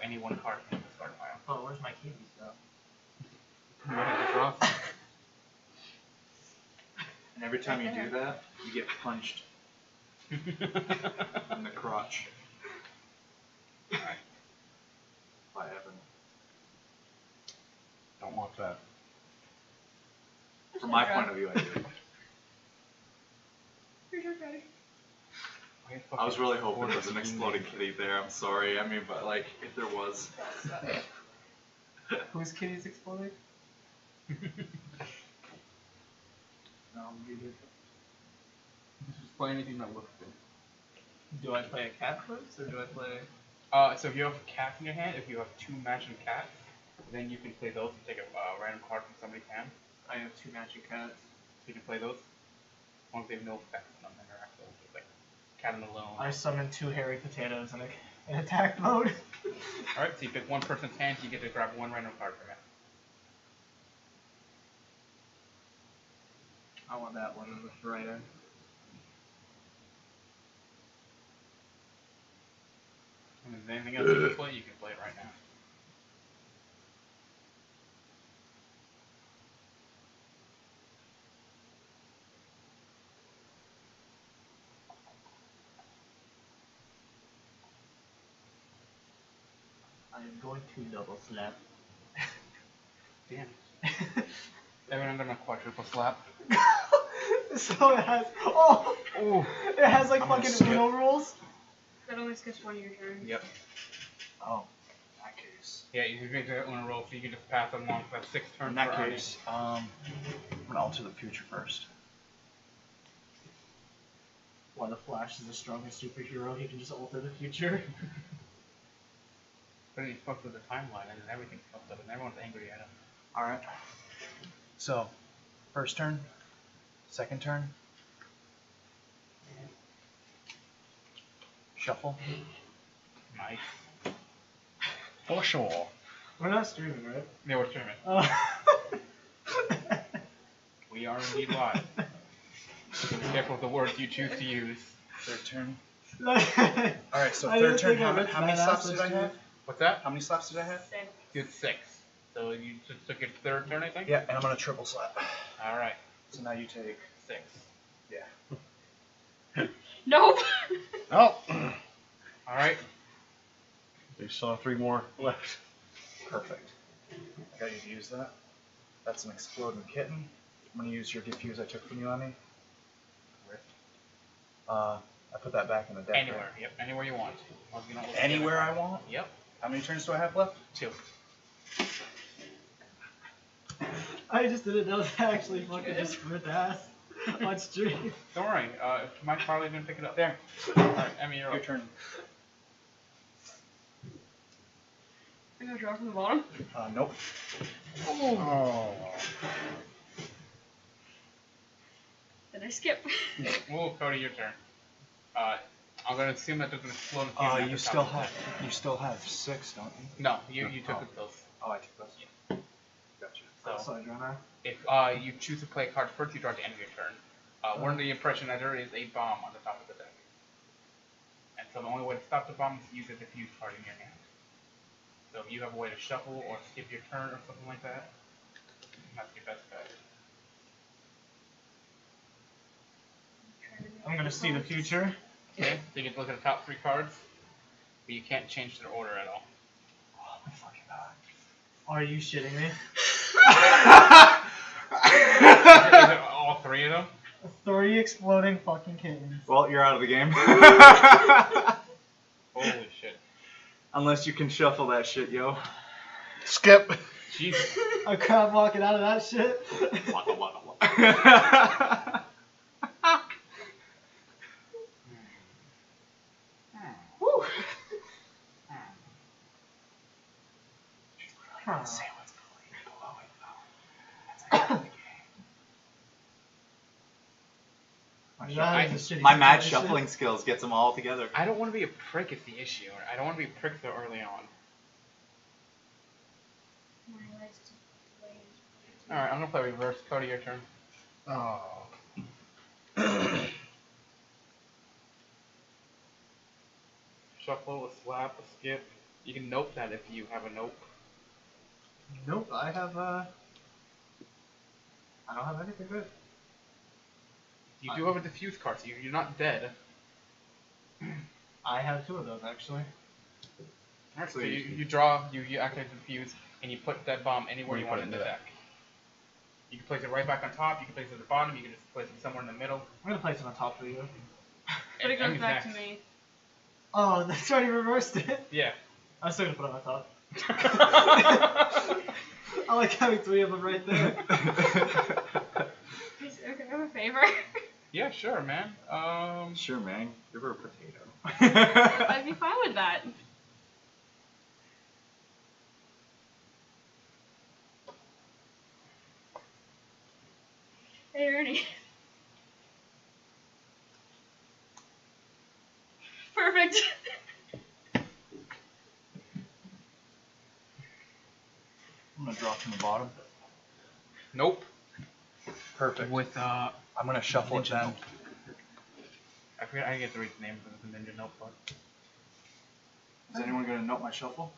any one card from the discard pile. Oh, where's my keys though? You want to draw? And every time you do that, you get punched in the crotch. Alright. By Evan. Don't want that. From my point of view, I do. I was really hoping there was an exploding kitty there. I'm sorry. I mean, but like, if there was. Whose kitty's exploding? Just play anything that looks good. Do I play a cat first, or do I play... So if you have cats in your hand, if you have 2 matching cats, then you can play those and take a random card from somebody's hand. I have 2 matching cats. So you can play those. As long as they have no effects on them, they're actually just like cat and alone. I summon 2 hairy potatoes in attack mode. Alright, so you pick one person's hand, you get to grab 1 random card from it. I want that one on the right end. And if there's anything else you can play it right now. I am going to double slap. Damn. Evan, I'm gonna quadruple slap. So it has... Oh! Ooh. It has like I'm gonna fucking skip. Uno rules? That only skips one of your turns. Yep. Oh, in that case. Yeah, you can get on a roll, so you can just pass them along for 6 turns. In that for Arnie. case, I'm gonna alter the future first. While the Flash is the strongest superhero, he can just alter the future. But then he fucks with the timeline, and then everything's fucked up, and everyone's angry at him. Alright. So, first turn, second turn, shuffle. Nice. For sure. We're not streaming, right? Yeah, we're streaming. We are indeed live. So be careful with the words you choose to use. Third turn. Alright, Alright, so third turn, how many slaps did I have? What's that? How many slaps did I have? 6. You had 6. So you just took your 3rd turn, I think? Yeah, and I'm gonna triple slap. Alright. So now you take. 6. Yeah. Nope. Oh! Alright. We still have 3 more left. Perfect. I got you to use that. That's an exploding kitten. I'm gonna use your diffuse I took from you, Emmy. I put that back in the deck. Anywhere. Right? Yep. Anywhere you want. As long as you don't look Anywhere at I it. want? Yep. How many turns do I have left? 2. I just didn't know that actually fucking just ripped ass on stream. Don't worry. Mike probably didn't pick it up. There. Alright, Emmy, you're Your up. turn. I'm gonna draw from the bottom. Nope. Oh. Then I skip. Ooh, Cody, your turn. I'm gonna assume that doesn't explode. You still have 6, don't you? No, you took those. Oh, I took those. Gotcha. So I draw now. if you choose to play a card first, you draw at the end of your turn. We're under the impression that there is a bomb on the top of the deck, and so the only way to stop the bomb is to use a diffuse card in your hand. So if you have a way to shuffle or skip your turn or something like that, that's your best bet. I'm gonna see the future. Okay, so you can look at the top 3 cards, but you can't change their order at all. Oh my fucking god. Are you shitting me? Is it all 3 of them? 3 exploding fucking kittens. Well, you're out of the game. Holy shit. Unless you can shuffle that shit, yo. Skip! Jesus. A crowd walking out of that shit. Waka waka waka. Woo. Say what's below it, though. That's out of the game. That is a shitty My mad situation. shuffling skills gets them all together. I don't want to be a prick is the issue. I don't want to be a prick so early on. My life's too late. Alright, I'm gonna play reverse. Cody, your turn. Oh. Shuffle, a slap, a skip. You can nope that if you have a nope. Nope, I have I don't have anything good. You do have a diffuse card, so you're not dead. I have 2 of those actually. Alright, so you draw, you activate the diffuse, and you put that bomb anywhere Where you you want put in it the in deck. You can place it right back on top, you can place it at the bottom, you can just place it somewhere in the middle. I'm gonna place it on top for you. But it goes Emmy's back next. to me. Oh, that's right, he reversed it. Yeah. I'm still gonna put it on top. I like having 3 of them right there. Please, okay, I have a favor. Yeah, sure, man. Sure, man. Give her a potato. I'd be fine with that. Hey, Ernie. Perfect. I'm gonna drop from the bottom. Nope. Perfect. With, I'm gonna shuffle it Ninja down. Nope. I forget, I get to read the name of the Ninja Nope part. Is anyone gonna note my shuffle?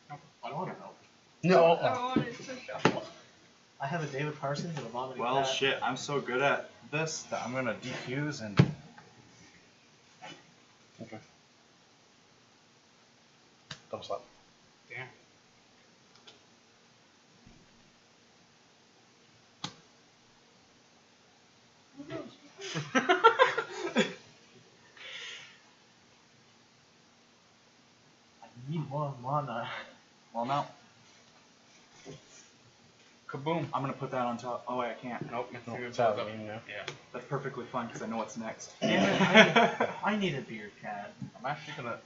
Nope. I don't wanna know. No. I wanted to shuffle. I have a David Parsons and a vomiting Well, cat. shit. I'm so good at this that I'm gonna defuse and. Okay. Double slap. Damn. I need more mana. Well, now Kaboom. I'm gonna put that on top. Oh, wait, I can't. Nope, No, it's it's goes out up. of me now. Yeah. That's perfectly fine because I know what's next. Damn it, I need a beard cat. I'm actually gonna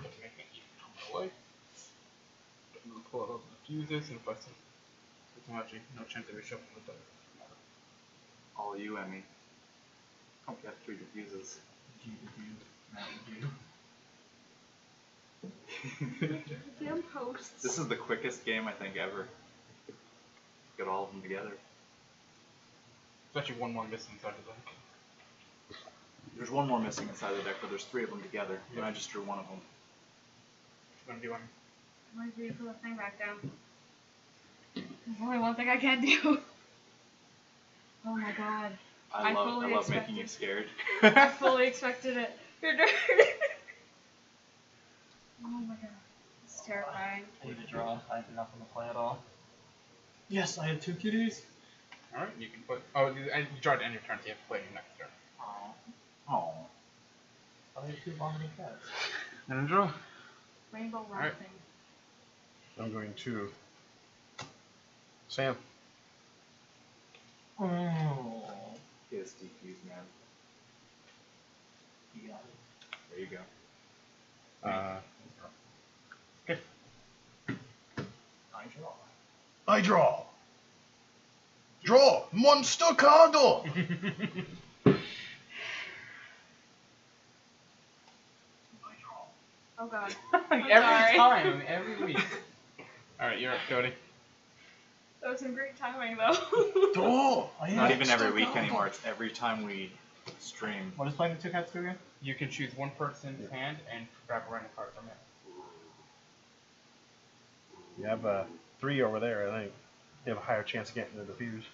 make it even away. I'm gonna pull out all the fuses and bust them. There's actually no chance of reshuffling the deck. All you, Emmy. Oh, we got 3 diffuses. Damn posts. This is the quickest game I think ever. Get all of them together. There's actually one more missing inside the deck. There's one more missing inside the deck, but there's 3 of them together, and I just drew one of them. What you gonna do? I'm gonna do put the thing back down. There's only one thing I can't do. Oh my god. I I fully love making you scared. I fully expected it. You're dirty. Oh my god. It's terrifying. I need to draw. I have nothing to play at all. Yes, I have 2 kitties. Alright, you can put. Oh, you draw to end your turn, so you have to play your next turn. Oh. I have 2 vomiting cats. And draw. Rainbow Alright. run thing. I'm going to. Sam. Oh. Get us defused, man. You got it. There you go. Okay. I draw. I draw. Draw. Monster card. Oh god. Every sorry. time, every week. Alright, you're up, Cody. That was some great timing though. Draw. Not even every week anymore, it's every time we stream. What is playing the 2 cats do again? You can choose one person's hand and grab a random card from it. You have 3 over there, I think. You have a higher chance of getting the diffuse.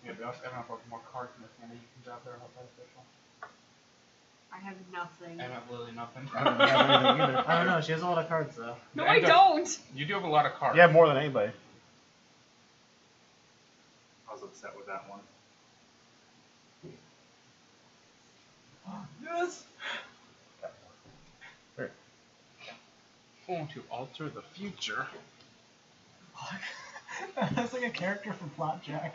Yeah, but also, I don't have more cards in this hand that you can grab there. How beneficial. I have nothing. I have literally nothing. I don't have anything either. I don't know, she has a lot of cards though. No, I don't. You do have a lot of cards. You have more than anybody. I was upset with that one. Yes! Going to alter the future. Fuck. That's like a character from Flapjack.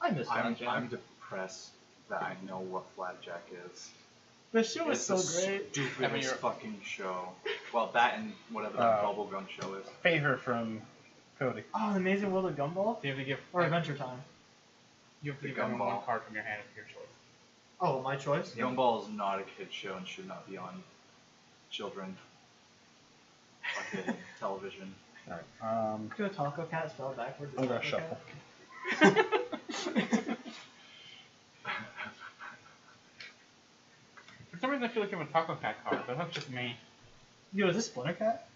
I miss Flapjack. I'm depressed that I know what Flapjack is. The show is It's so the great. stupidest I mean, you're- fucking show. Well, that and whatever that bubblegum show is. Favor from Cody. Oh, The Amazing World of Gumball? So you have to give. Or Adventure Time? You have to The give everyone Gumball. one card from your hand of your choice. Oh, my choice? Gumball is not a kid's show and should not be on children fucking television. Alright. Could a taco cat spell backwards? I'm as gonna taco shuffle. For some reason, reason I feel like I'm a Taco Cat card, but that's just me. Yo, is this Splinter Cat?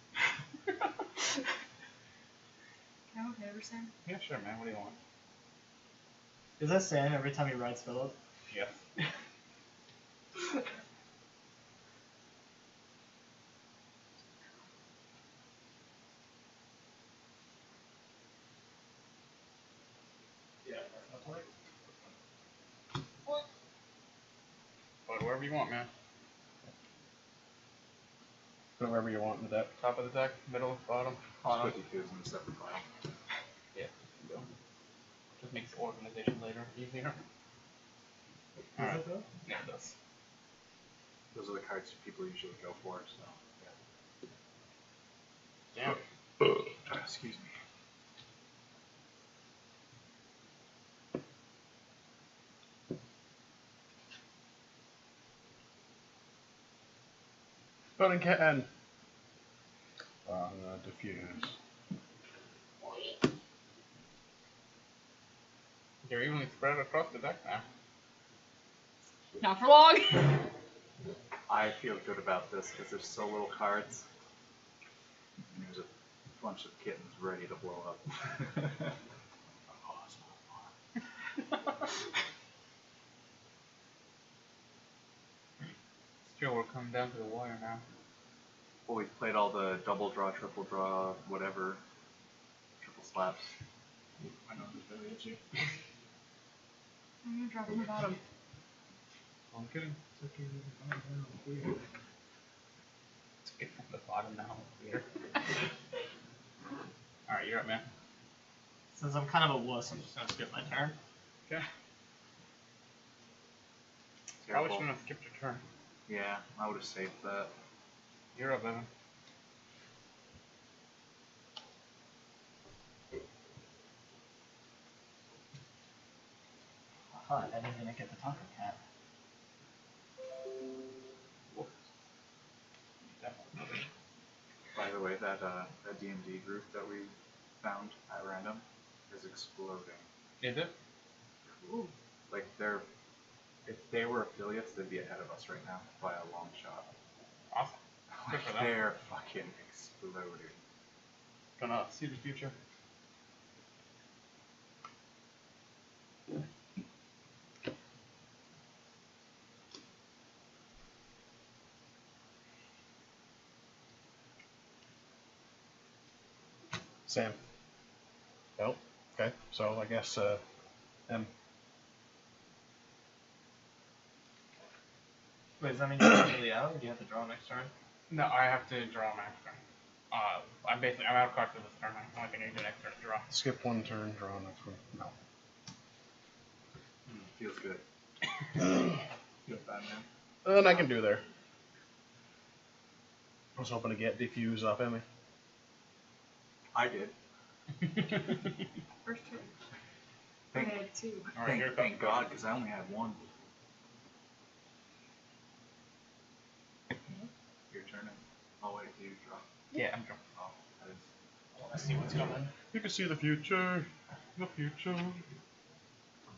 Can I look over, Sam? Yeah, sure, man. What do you want? Is that Sam every time he rides Philip? Yes. Yeah, that's right. But wherever you want, man. Put it wherever you want in the deck. Top of the deck, middle, bottom. Just put the twos in a separate file. Yeah. Go. Just makes organization later easier. Does Alright. it though? Yeah, it does. Those are the cards people usually go for, so. Damn. Excuse me. Spelling kitten. Diffuse. They're evenly spread across the deck now. Not for long. I feel good about this because there's so little cards. And there's a bunch of kittens ready to blow up. Still, we're coming down to the wire now. Well, we played all the double draw, triple draw, whatever, triple slaps. I know this really hits you. I'm gonna drop on the bottom. I'm kidding. It's okay, weird. Let's get from the bottom now. Weird. Alright, you're up, man. Since I'm kind of a wuss, I'm just gonna skip my turn. Okay. Probably Terrible. shouldn't have skipped your turn. Yeah, I would have saved that. You're up, Evan. Aha, I didn't even get the Taco Cat. Whoops. By the way, that D&D group that we found at random is exploding. Is it? Ooh. Like if they were affiliates, they'd be ahead of us right now by a long shot. Awesome. Good for them. They're fucking exploding. Gonna see the future. Sam. Nope. Okay. So I guess M. Wait, does that mean you're completely out, or do you have to draw next turn? No, I have to draw my next turn. I'm out of cards for this turn. The only thing I can do next turn is draw. Skip one turn, draw next one. No. Feels good. Feels bad, man. And I can do there. I was hoping to get diffuse off Emmy. I did. First turn. I Thank, had two. Alright, here thank comes God, because I only had one. Your turn. I'll wait till you draw. Yeah, I'm drawing. Oh, that is. I want to see what's coming. You can see the future. The future.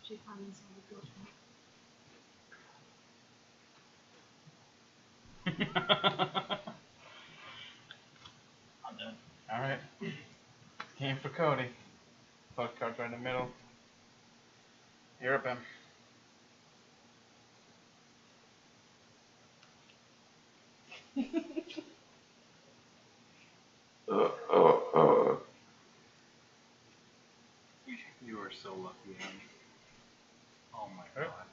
She finds all the good I'm done. Alright. Game for Cody. Both cards right in the middle. You're up, Em. You are so lucky, Em. Oh my Huh? God.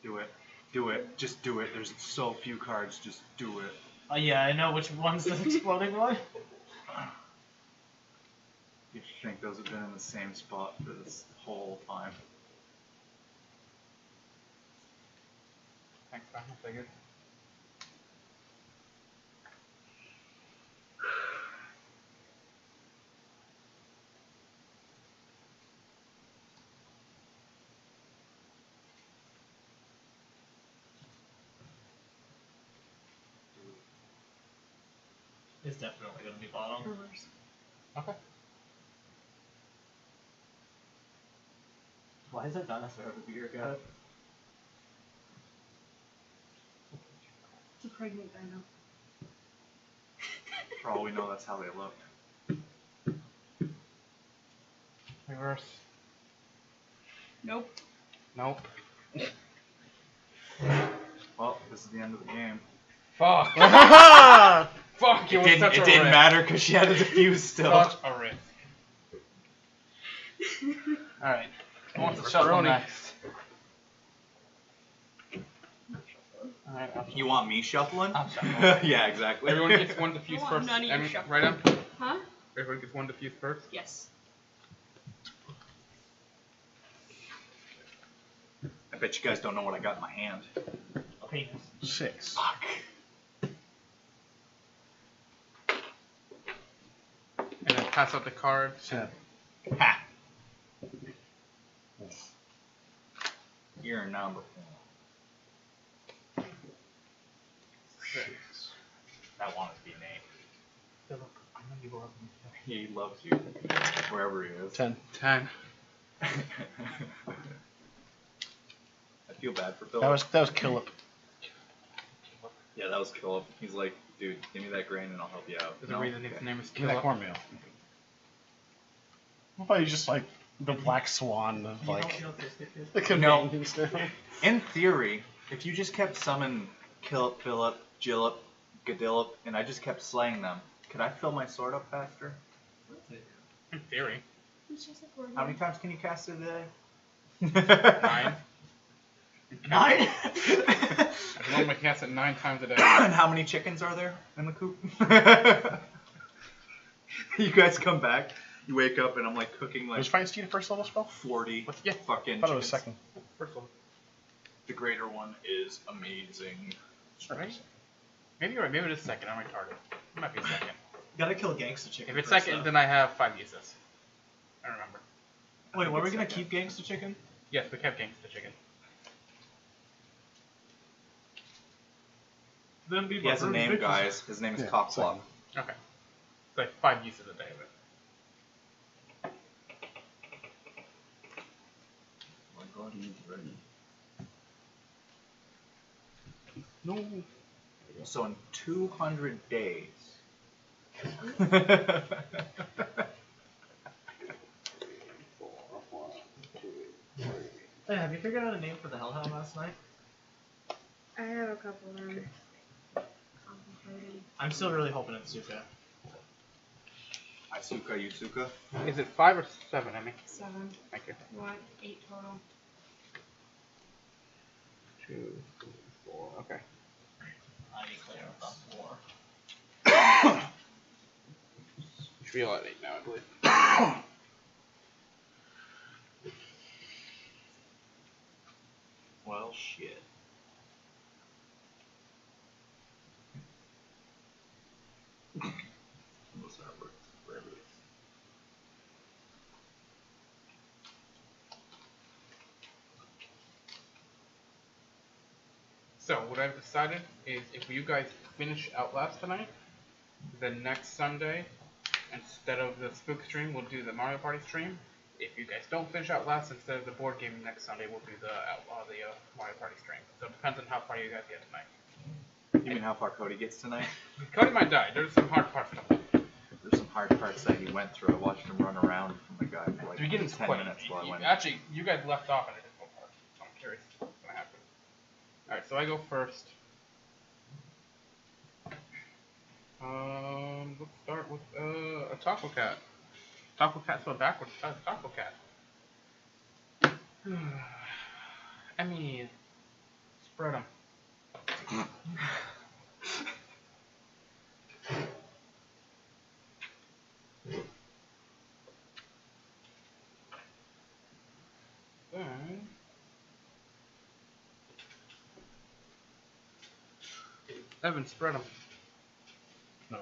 Do it. Do it. Just do it. There's so few cards. Just do it. Oh yeah, I know which one's the exploding one. You think those have been in the same spot for this whole time? Thanks, man. I figured. It's definitely gonna be bottom. reverse. Okay. Why is that dinosaur have a beer gut? pregnant Dino. For all we know, that's how they look. Reverse. Nope. Nope. Well, this is the end of the game. Fuck. Fuck. It was didn't, such it a didn't risk. matter because she had a diffuse still. Such a risk. Alright. Who wants to shuffle Pepperoni. next? Alright, You want me shuffling? I'll shuffle. Yeah, exactly. Everyone gets one diffuse I want first. none of you shuffling. Right on? Huh? Everyone gets one diffuse first. Yes. I bet you guys don't know what I got in my hand. Penis. 6. Fuck. And then pass out the card. 7. Ha! You're number 4. That wanted to be named. Philip, I know you love me. He loves you, wherever he is. 10. 10. I feel bad for Philip. That was Killip. Yeah, that was Philip. He's like, dude, give me that grain and I'll help you out. There's a reason his name is Give me that Killip. cornmeal. I thought you just like the black swan of like You don't taste it. the No. convenience now. In theory, if you just kept summoning Killip, Philip, Gillip, Gadillip, and I just kept slaying them, could I fill my sword up faster? In theory. It's just a word. How many times can you cast it a day? 9. 9? I normally cast it 9 times a day. And how many chickens are there in the coop? You guys come back, you wake up, and I'm like cooking like Was Fight Steed a first level spell? 40 Yeah. fucking I thought it was chickens. second. First one. The greater one is amazing. Right? Maybe you're right. Maybe it is second. I'm retarded. It might be second. Gotta kill Gangsta Chicken. If it's first, second, though. then I have 5 uses. I remember. Wait, were we it's gonna second. keep Gangsta Chicken? Yes, we kept Gangsta Chicken. Then be He has a name, guys. His name is Yeah, Cockblock. second. Okay. It's like 5 uses a day of it. My God, he's ready. No. So in 200 days. Hey, have you figured out a name for the Hellhound last night? I have a couple of them. Contemplating. I'm still really hoping it's Suka. Isuka, Yusuka. Is it 5 or 7, Emmy? 7. Thank you. You want 8 total. 2, 3, 4. Okay. I declare the war. You should be allowed 8 now, I believe. Well, shit. Most of that works for everybody. So, what I've decided is if you guys finish Outlast tonight, then next Sunday, instead of the Spook stream, we'll do the Mario Party stream. If you guys don't finish Outlast, instead of the board game next Sunday, we'll do the Mario Party stream. So it depends on how far you guys get tonight. You mean how far Cody gets tonight? Cody might die. There's some hard parts coming up. There's some hard parts that he went through. I watched him run around from the guy for like The beginning's 10 quite minutes while I went. Actually, you guys left off at a difficult part. So I'm curious what's going to happen. Alright, so I go first. Let's start with a Taco Cat. Taco Cat spelled backwards. Taco Cat. I mean, spread them. Then Evan, spread them. No.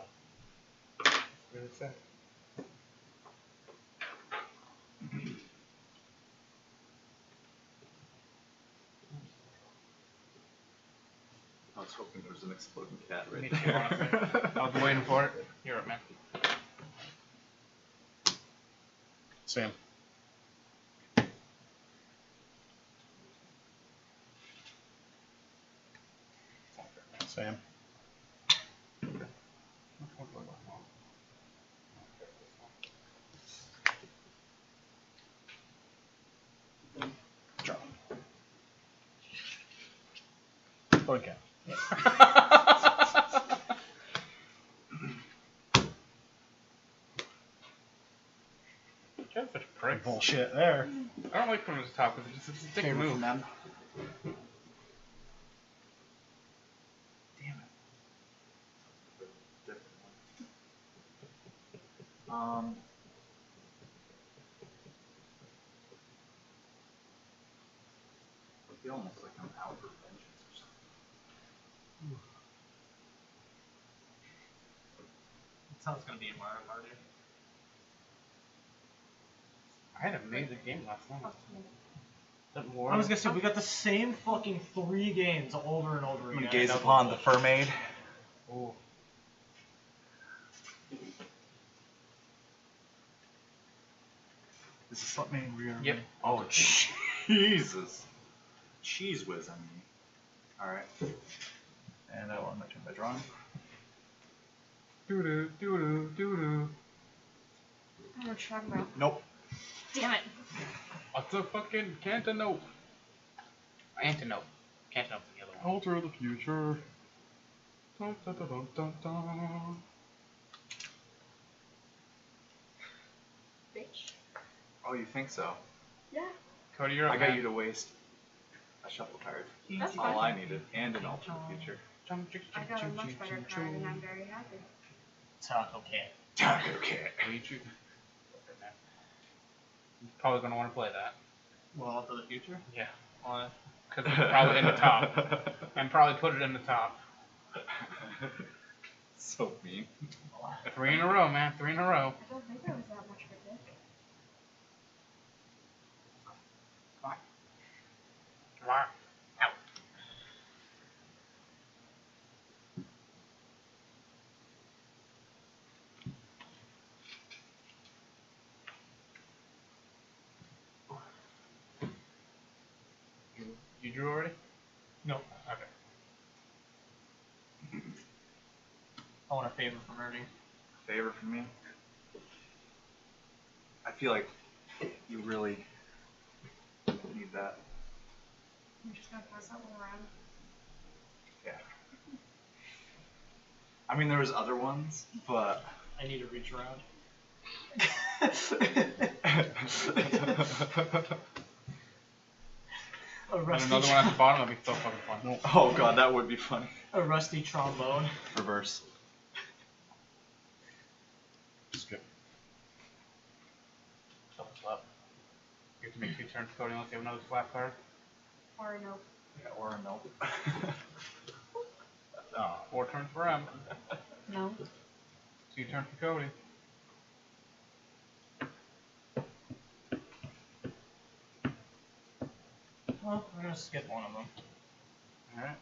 Really sad. I was hoping there was an exploding cat Me right too, honestly. I was waiting for it. You're up, man. Sam. Sam. Explode cat. Just such pricks. Bullshit there. I don't like putting them to the top because it's a dick Favor move. from them. Damn it. I feel almost like I'm out for vengeance or something. That's how it's gonna be in Mario Party. I had an amazing game last night. That war. I was gonna say we got the same fucking 3 games over and over I'm again. gonna gaze upon the Furmaid. Ooh. Is this let me rearrange? Yep. Oh, Jesus. Cheese whiz, I mean. Alright. And I want to turn by drawing. Doo doo doo doo doo doo. I don't know what you're talking about. Nope. Damn it. What's a fucking cantaloupe? Antelope. Cantaloupe's the other one. Alter the future. Dun, dun, dun, dun, dun, dun. Bitch. Oh, you think so? Yeah. Cody, you're up, I got man. you to waste a shuffle card. That's All fine. I needed. And an alternate future. I got a much better card and I'm very happy. Taco Cat. Taco Cat. What are you choosing? You're probably gonna want to play that. Well, for the future? Yeah. Because it's probably in the top. And probably put it in the top. So mean. 3 in a row, man. 3 in a row. I don't think I was that much of a dick. Wow. Out. You drew already? No. Okay. I want a favor from Ernie. Favor from me? I feel like you really need that. I'm just gonna pass that one around. Yeah. I mean, there was other ones, but... I need to reach around. A And rusty, another one at the bottom would be so fucking fun. Oh god, that would be funny. a rusty trombone. Reverse. Skip. Shuffle up. You have to make 2 turns, Cody, unless you have another slap card. Or no. Yeah, or a nope. Oh. 4 turns for him. No. 2 turns for Cody. Well, we're gonna skip one of them. Alright.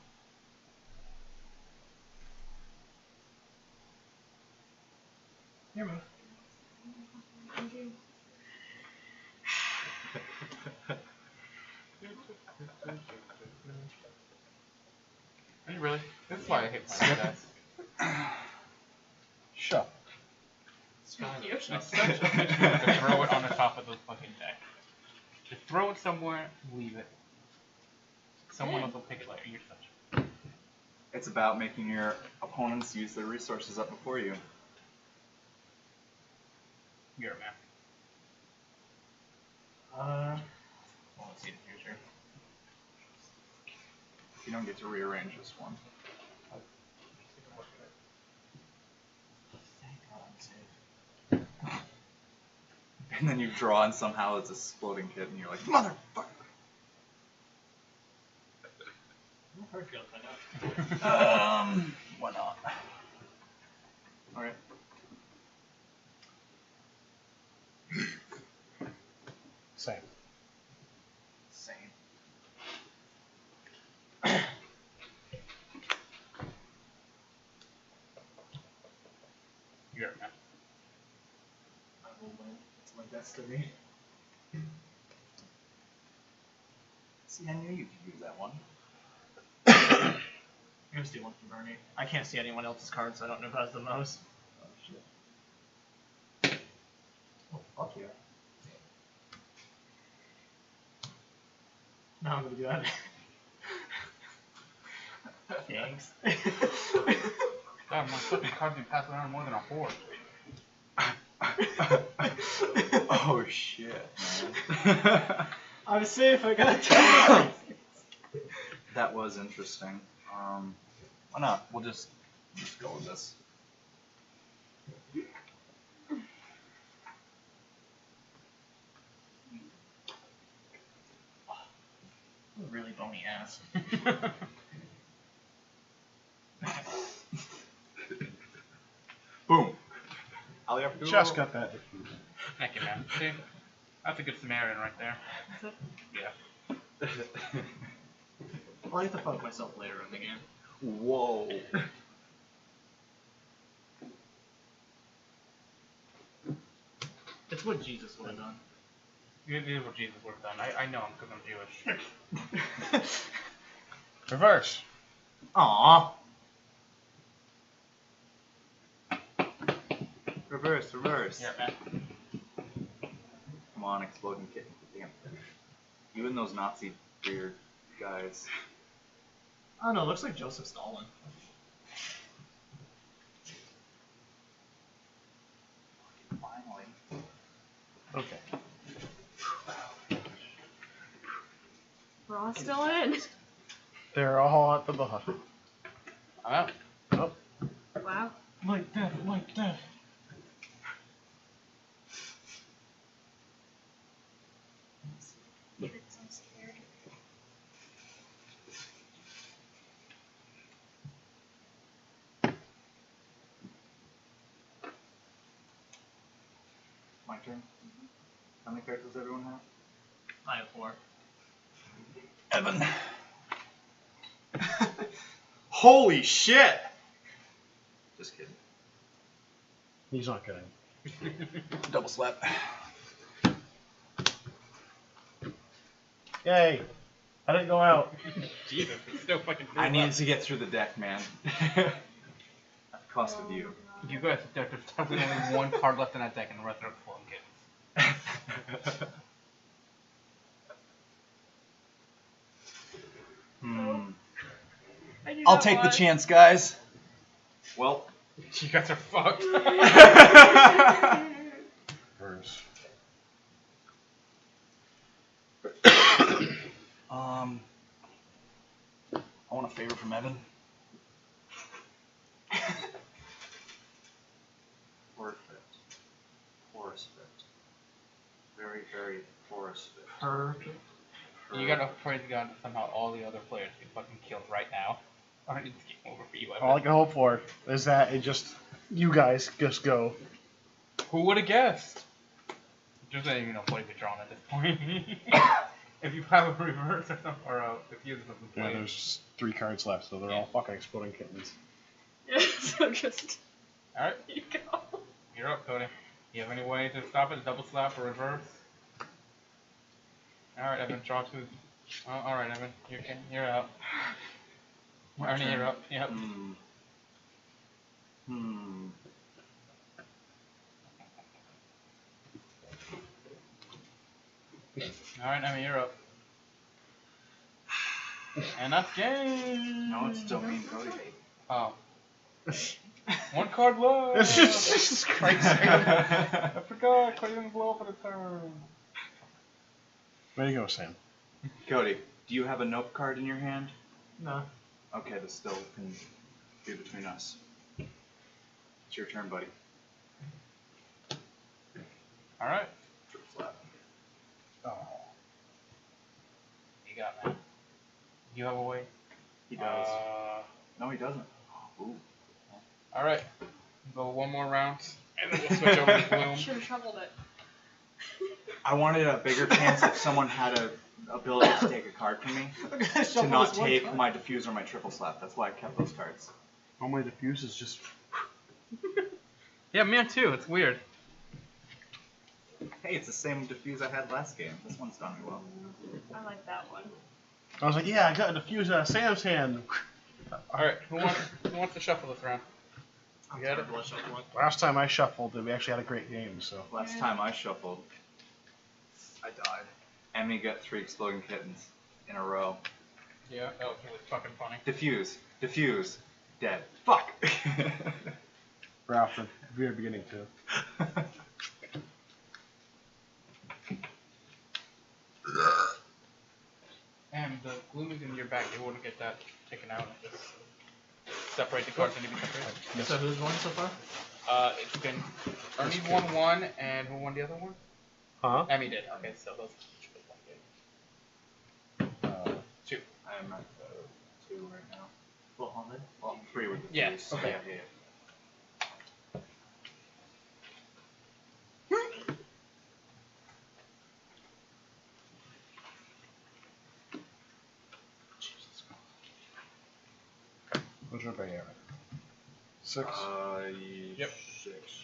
Your move. Thank you. Are you really? This is why I hate playing dice. Shuffle. Thank you. It's such a bitch move to throw it on the top of the fucking deck. Just throw it somewhere, leave it. Someone else will pick it later. You're such. It's about making your opponents use their resources up before you. You're a man. Well, let's see the future. You don't get to rearrange this one. Thank God I'm safe. And then you draw and somehow it's a exploding kid and you're like, motherfucker! I'm hurt feels right now. Why not? Alright. Same. Same. You're a man. It's my destiny. See, I knew you could use that one. I'm gonna steal one from Bernie. I can't see anyone else's cards, so I don't know who has the most. Oh shit. Oh, fuck yeah. Now I'm gonna do that. Thanks. God, my fucking cards been passed around more than a horde. Oh shit, man. I'm safe, I got 10. That was interesting. Why not? We'll just go with this. Really bony ass. Boom. Aliapu. Just got that diffuse. Thank you, man. See, that's a good Samaritan right there. Yeah. I'll have to fuck myself later in the game. Whoa. It's what Jesus would have done. It is what Jesus would have done. I know him because I'm Jewish. Reverse. Aww. Reverse, reverse. Yeah, man. Come on, exploding kitten. Damn. Even those Nazi beard guys. Oh no, it looks like Joseph Stalin. Finally. Okay. We're all still in. They're all at the bottom. I'm out. Oh, Wow. Like that, like that. I'm scared. My turn. How many characters does everyone have? I have 4. Evan. Holy shit! Just kidding. he's not kidding. Double slap. Yay! I didn't go out. Jesus, it's still fucking I needed to get through the deck, man. At the cost of you. You guys, there's probably only one card left in that deck and the rest are full of kittens. I do I'll not take the want- chance, guys. Well. You guys are fucked. Reverse. I want a favor from Evan. Porous fit. Porous fit. Very, very porous fit. Perfect. You gotta pray to God that somehow all the other players get fucking killed right now. I don't need this game over for you, Evan. All I can hope for is that it just, you guys just go. Who would have guessed? There's not even a play to drawn at this point. If you have a reverse or something, or a diffuse or something Yeah, played. there's just 3 cards left, so they're all fucking exploding kittens. Yeah, so just Alright, you go. you're up, Cody. You have any way to stop it? Double slap or reverse? Alright, Evan, draw 2. Oh, alright, Evan, you're out. Ernie, you're up. Yep. Alright, Emmy, you're up. And that's game! No, it's still me and Cody. Oh. One card left! Jesus Christ. I forgot, Cody didn't blow up at a turn. Way to go, Sam. Cody, do you have a nope card in your hand? No. Okay, this still can be between us. It's your turn, buddy. Alright. Triple slap. Oh. You got that. You have a way? He does. No, he doesn't. Ooh. Alright. Go one more round, and then we'll switch over to Bloom. Should have shoveled it. I wanted a bigger chance if someone had a ability to take a card from me to not take my diffuse or my triple slap. That's why I kept those cards. All my diffuses just. Yeah, me too. It's weird. Hey, it's the same diffuse I had last game. This one's done me well. I like that one. I was like, yeah, I got a diffuse out of Sam's hand. Alright, who wants to shuffle this round? You got it? Last time I shuffled, we actually had a great game, so. Last time I shuffled, I died. Emmy got 3 exploding kittens in a row. Yeah, that was really fucking funny. Diffuse. Diffuse. Dead. Fuck. Ralph, from the very beginning too. And the gloom is in your back. You wouldn't get that taken out. And just separate the cards and be separated. So who's won so far? You can. Ernie won, and who won the other one? Huh? Emmy did. Okay, so those each get 1 game. 2. I'm at 2 right now. Well, Haunted. Well, 3 with the Yeah, diffuse. okay. Yeah. What's your Bay Area? 6. Yep. 6.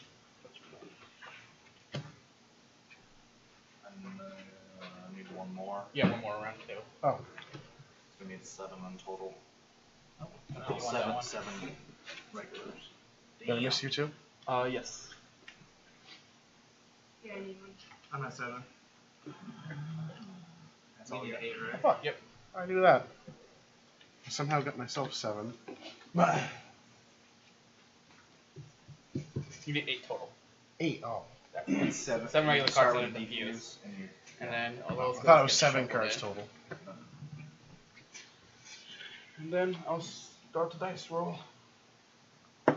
And I need 1 more. Yeah, 1 more round too. Oh. So we need 7 in total. Oh, you want that one? 7 regulars. Did I miss you too? Yes. Yeah, I need one. I'm at 7. That's all we got. 8, Oh, right? fuck. Yep. I knew that. I somehow got myself 7. You need 8 total. 8. Oh. That's 7 regular start cards with and a diffuse. diffuse, and you- And then all those. I thought it guys was get 7 shuffled cards in. total. And then I'll start the dice roll. Way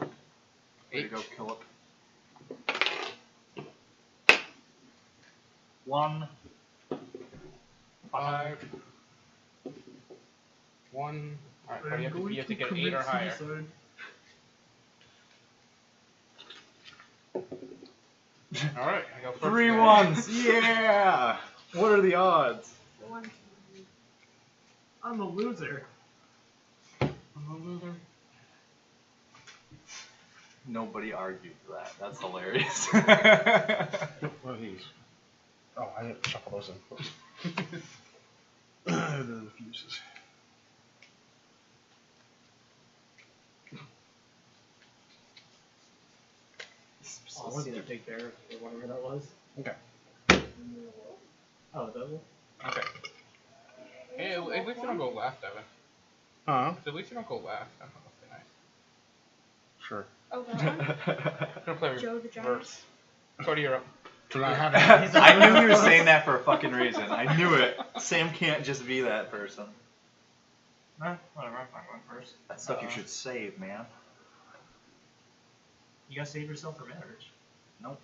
to 8. go, kill it. 1. 5. 1. Alright, so you have to get 8 or higher. Alright, I go first. 3 again. 1s! Yeah! What are the odds? The one. I'm the loser. I'm a loser. Nobody argued that. That's hilarious. What are these? Oh, I didn't shuffle those in. The fuses. Oh, I was gonna take care of whatever that was. Okay. Oh, double? Okay. Hey, at least you don't go last, Evan. Huh? At least you don't go last. That must be nice. Sure. Oh, that one? I'm gonna play Joe the Giant? reverse. Cody, you're up. I knew you were saying that for a fucking reason. I knew it. Sam can't just be that person. Nah, whatever, I'm going first. That's stuff you should save, man. You gotta save yourself for marriage. Nope.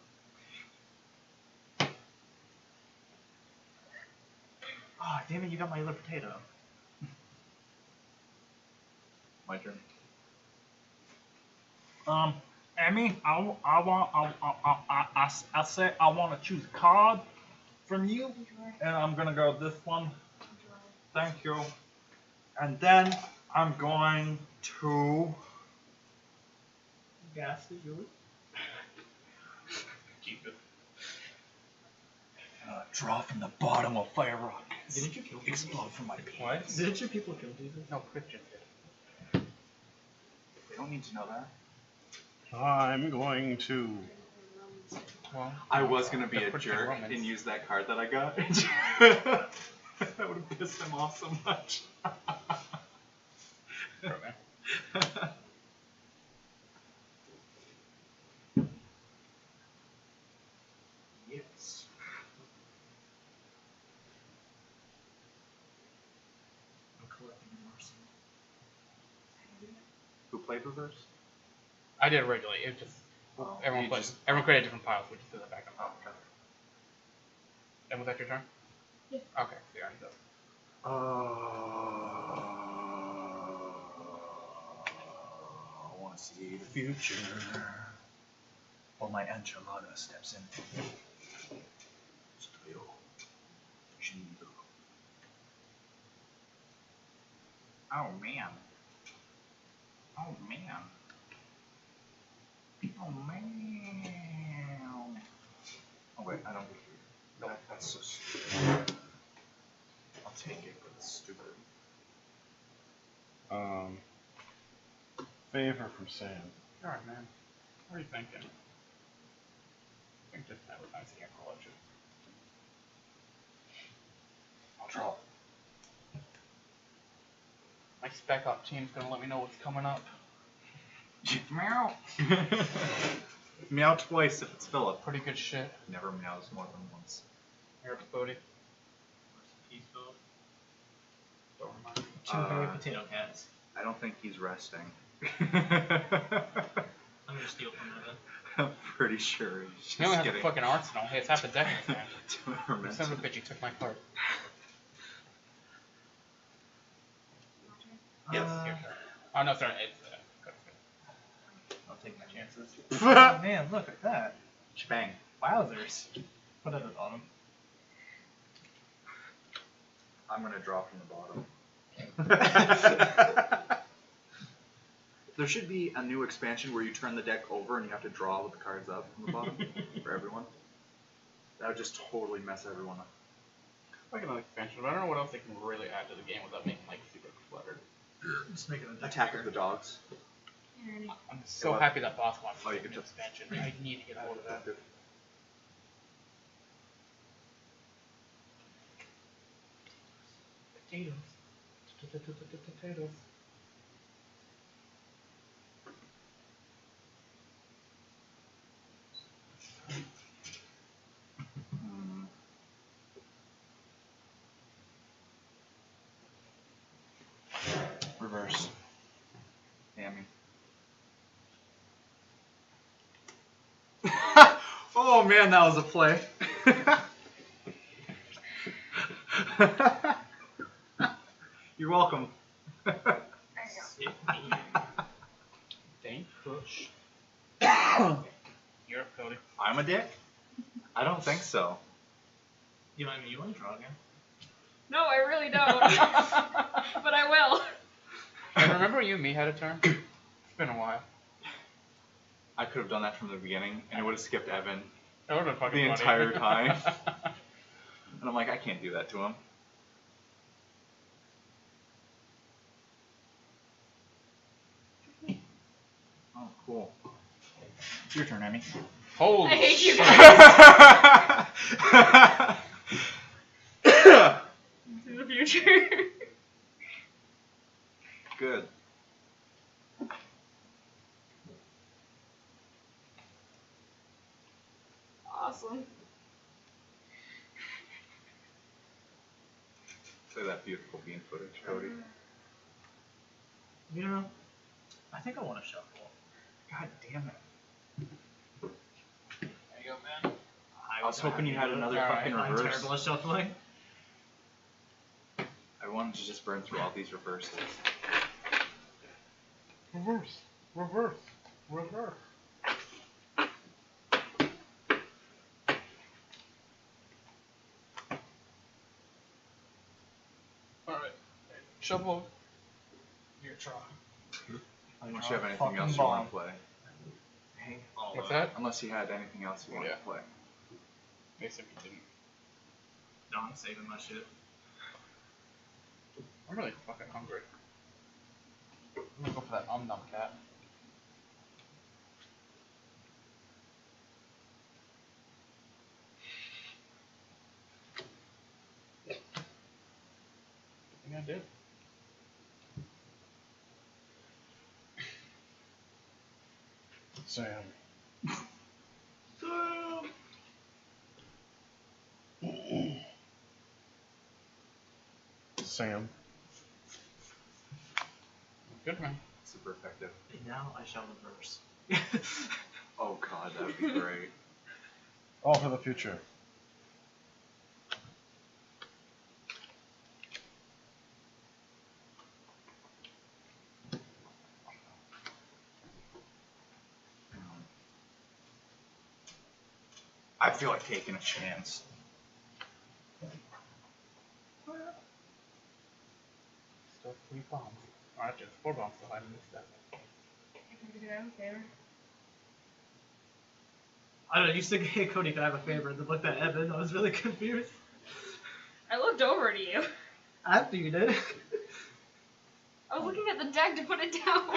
Oh, damn it, you got my other potato. My turn. Emmy, I said I want to choose a card from you, Enjoy. and I'm gonna go this one. Enjoy. Thank you. And then I'm going to. Gas is yours. Keep it. Draw from the bottom of fire rockets. Didn't you kill people? Explode from my penis. What? Didn't your people kill Jesus? No, Christian did. They don't need to know that. I'm going to. Well, I was gonna be the a Christian jerk Romans. and use that card that I got. That would have pissed him off so much. Program. Yes. I'm collecting an arsenal. Who played reverse? I did it regularly. It just Oh, everyone you played. just- Everyone created different piles. We just did that back and forth. Oh, okay. And was that your turn? Yeah. Okay, so you already did. I want to see the future. While my enchilada steps in. Studio. Jindo. Oh man. Oh man. Oh man. Oh wait, I don't. Nope. That's so stupid. I'll take it, but it's stupid. Favor from Sam. Alright, man. What are you thinking? I think just that was nice again, collection. I'll draw. My spec op team's gonna let me know what's coming up. Meow. Meow twice if it's Philip. Pretty good shit. Never meows more than once. Here, Bodie. Peace, Phil. Don't remind me. Two hairy potato cats. I don't think he's resting. I'm gonna steal from Evan. I'm pretty sure he's just He only has a getting fucking arsenal. Hey, it's half a deck in his hand. tormented. Son of a bitch, he took my card. Yes. Your turn. Oh, no, sorry. It's, I'll take my chances. Oh, man, look at that. Shbang. Wowzers. Put it on him. I'm gonna draw from the bottom. There should be a new expansion where you turn the deck over and you have to draw with the cards up from the bottom for everyone. That would just totally mess everyone up. like another expansion, but I don't know what else they can really add to the game without making like super cluttered. Just make it a Attack of the Dogs. I'm so what? happy that boss wants Oh, you an can just- expansion. I need to get hold of that. Potatoes. Potatoes. Hmm. Reverse. Hammy. Oh man, that was a play. You're welcome. Dang push. You're up, Cody. I'm a dick? I don't think so. You want to draw again? No, I really don't. But I will. Hey, remember you and me had a turn? It's been a while. I could have done that from the beginning, and it would have skipped Evan That would have been fucking the funny. entire time. And I'm like, I can't do that to him. Oh, cool. It's your turn, Emmy. Holy I hate you shit. guys. Into the future. Good. Awesome. Say that beautiful bean footage, Cody. You know, I think I want to shuffle. God damn it. There you go, man. I was hoping you had another Alright. fucking I'm reverse. terrible at shuffling. I wanted to just burn through all these reverses. Reverse. Reverse. Reverse. Alright. Shuffle. Your try. Unless you have anything Fucking else you bomb. want to play. What's that? Unless you had anything else you wanted Yeah. to play. Mason, you didn't. No, I'm saving my shit. I'm really fucking hungry. I'm gonna go for that num cat. I think I did. Sam. Sam. Good man. Super effective. And now I shall reverse. Oh god, that would be great. All for the future. I feel like taking a chance. Still 3 bombs. Or actually, it's 4 bombs still hiding in this deck. Can I do a favor? I don't know, you said, hey Cody, can I have a favor? And then looked at Evan, I was really confused. I looked over to you. After you did. I was looking at the deck to put it down.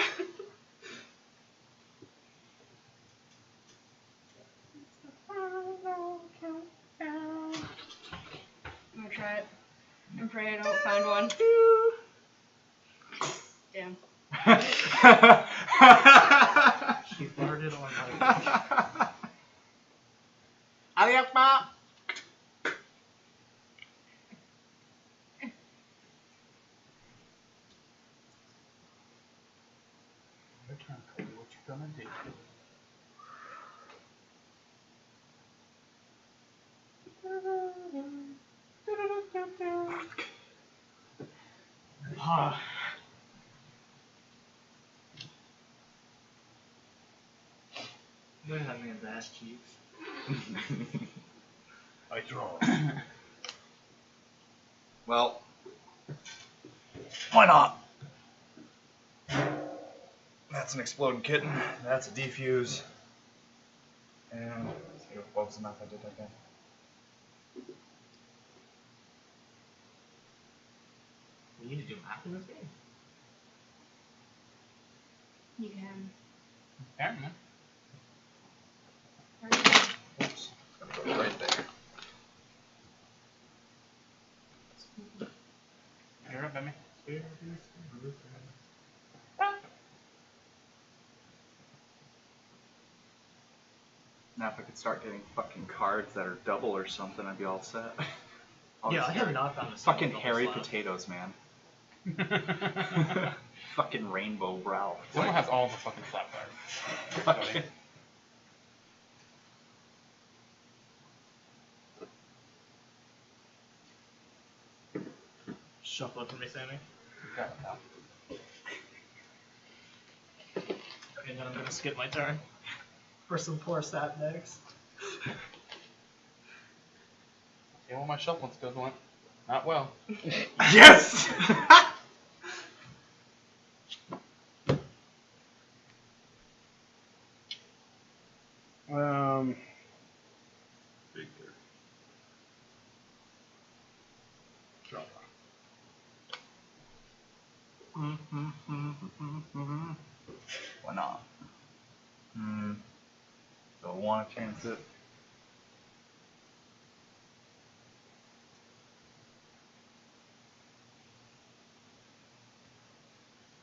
I'm gonna try it and pray I don't find one. She farted on my. Aliakma! Your turn, Cody. What you gonna do? Ah. Look at that man's ass cheeks. I draw. Well, why not? That's an exploding kitten. That's a defuse. And let's see what was the math I did again. We need to do math in this game. You can. Apparently. Oops. It's gonna go right there. You're up, Emmy. Now if I could start getting fucking cards that are double or something, I'd be all set. Yeah, I have not found a single Fucking double hairy slab. potatoes, man. Fucking Rainbow Ralph. Someone has all the fucking slap cards. Fucking. Shuffle it for me, Sammy. Got it now. And then I'm gonna skip my turn. For some poor sap decks. See what my shuffling skills went. Not well. Yes! Draw. Why not? Don't want to chance it.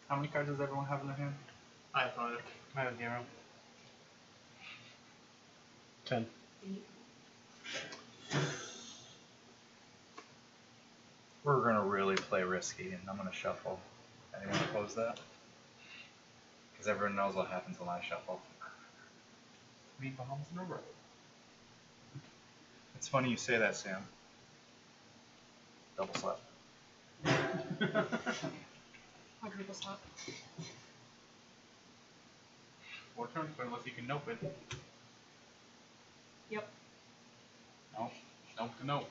How many cards does everyone have in their hand? I have 5. I have 0. 10. We're gonna really play risky, and I'm gonna shuffle. Anyone oppose that? Because everyone knows what happens when I shuffle. 3 bombs in a row. It's funny you say that, Sam. Double slap. Quadruple slap. 4 turns, but unless you can nope it. Yep. Nope. Nope to nope.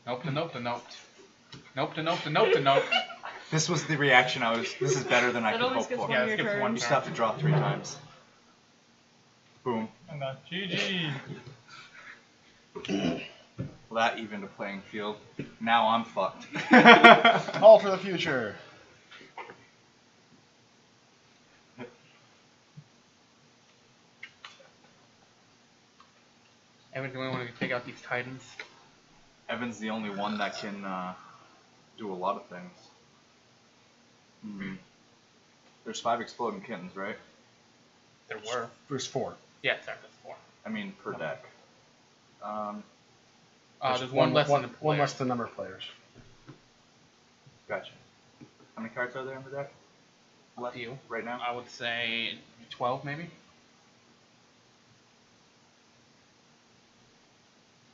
Nope to nope to nope. Nope to nope to nope to nope. This was the reaction I was. This is better than I That could only hope skips for. one Yeah, of your skips one You turns. just have to draw 3 times. Boom. I'm not GG. Well, that evened the playing field. Now I'm fucked. Alter the future. Evan, do we want to take out these titans? Evan's the only one that can do a lot of things. There's 5 exploding kittens, right? There were. There's 4. Yeah, sorry, that's 4. I mean, per deck. There's one less than the one player. less than number of players. Gotcha. How many cards are there in the deck? Left you. Right now? I would say 12 maybe.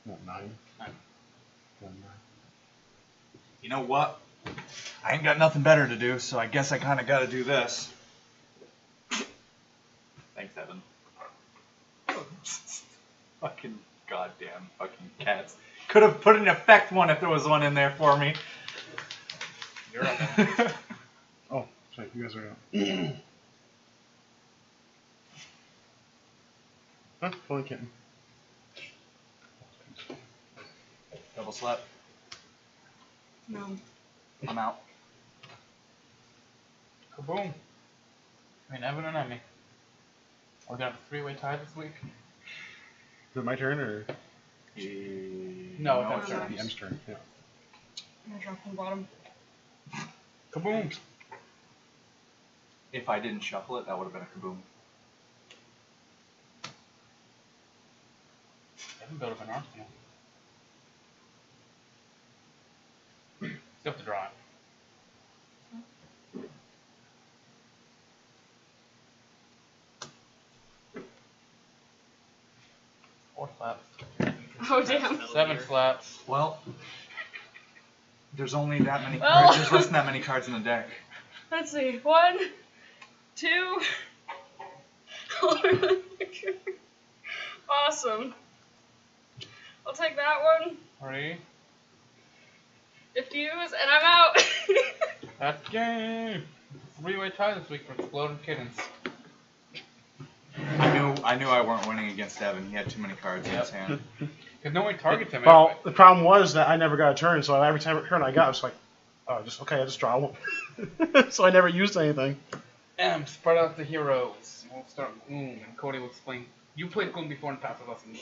What, 9? 9. 9. You know what? I ain't got nothing better to do, so I guess I kind of got to do this. Thanks, Evan. Fucking goddamn fucking cats. Could have put an effect one if there was one in there for me. You're up, Evan. Oh, sorry, you guys are out. Huh? Fully kitten. Double slap. No. I'm out. Kaboom. I mean, Evan and Emmy. We're gonna have a 3-way tie this week. Is it my turn or No, no, it's not not. yours. DM's turn? Yeah. I'm gonna drop from the bottom. Kaboom. If I didn't shuffle it, that would have been a kaboom. I haven't built up an arsenal. Still have to draw it. Four slaps. Oh damn. 7 slaps. Well, there's only that many Well. cards. There's less than that many cards in the deck. Let's see. 1, 2. Awesome. I'll take that one. 3. Diffuse, and I'm out. That's game. 3-way tie this week for Exploding Kittens. I knew I weren't winning against Evan. He had too many cards in his hand. Because no one targets him. Well, anyway. the problem was that I never got a turn, so every turn I got, I was like, oh, I just draw one. So I never used anything. Spread out the heroes. We'll start with Gloom, and Cody will explain. You played Gloom before and passed with us in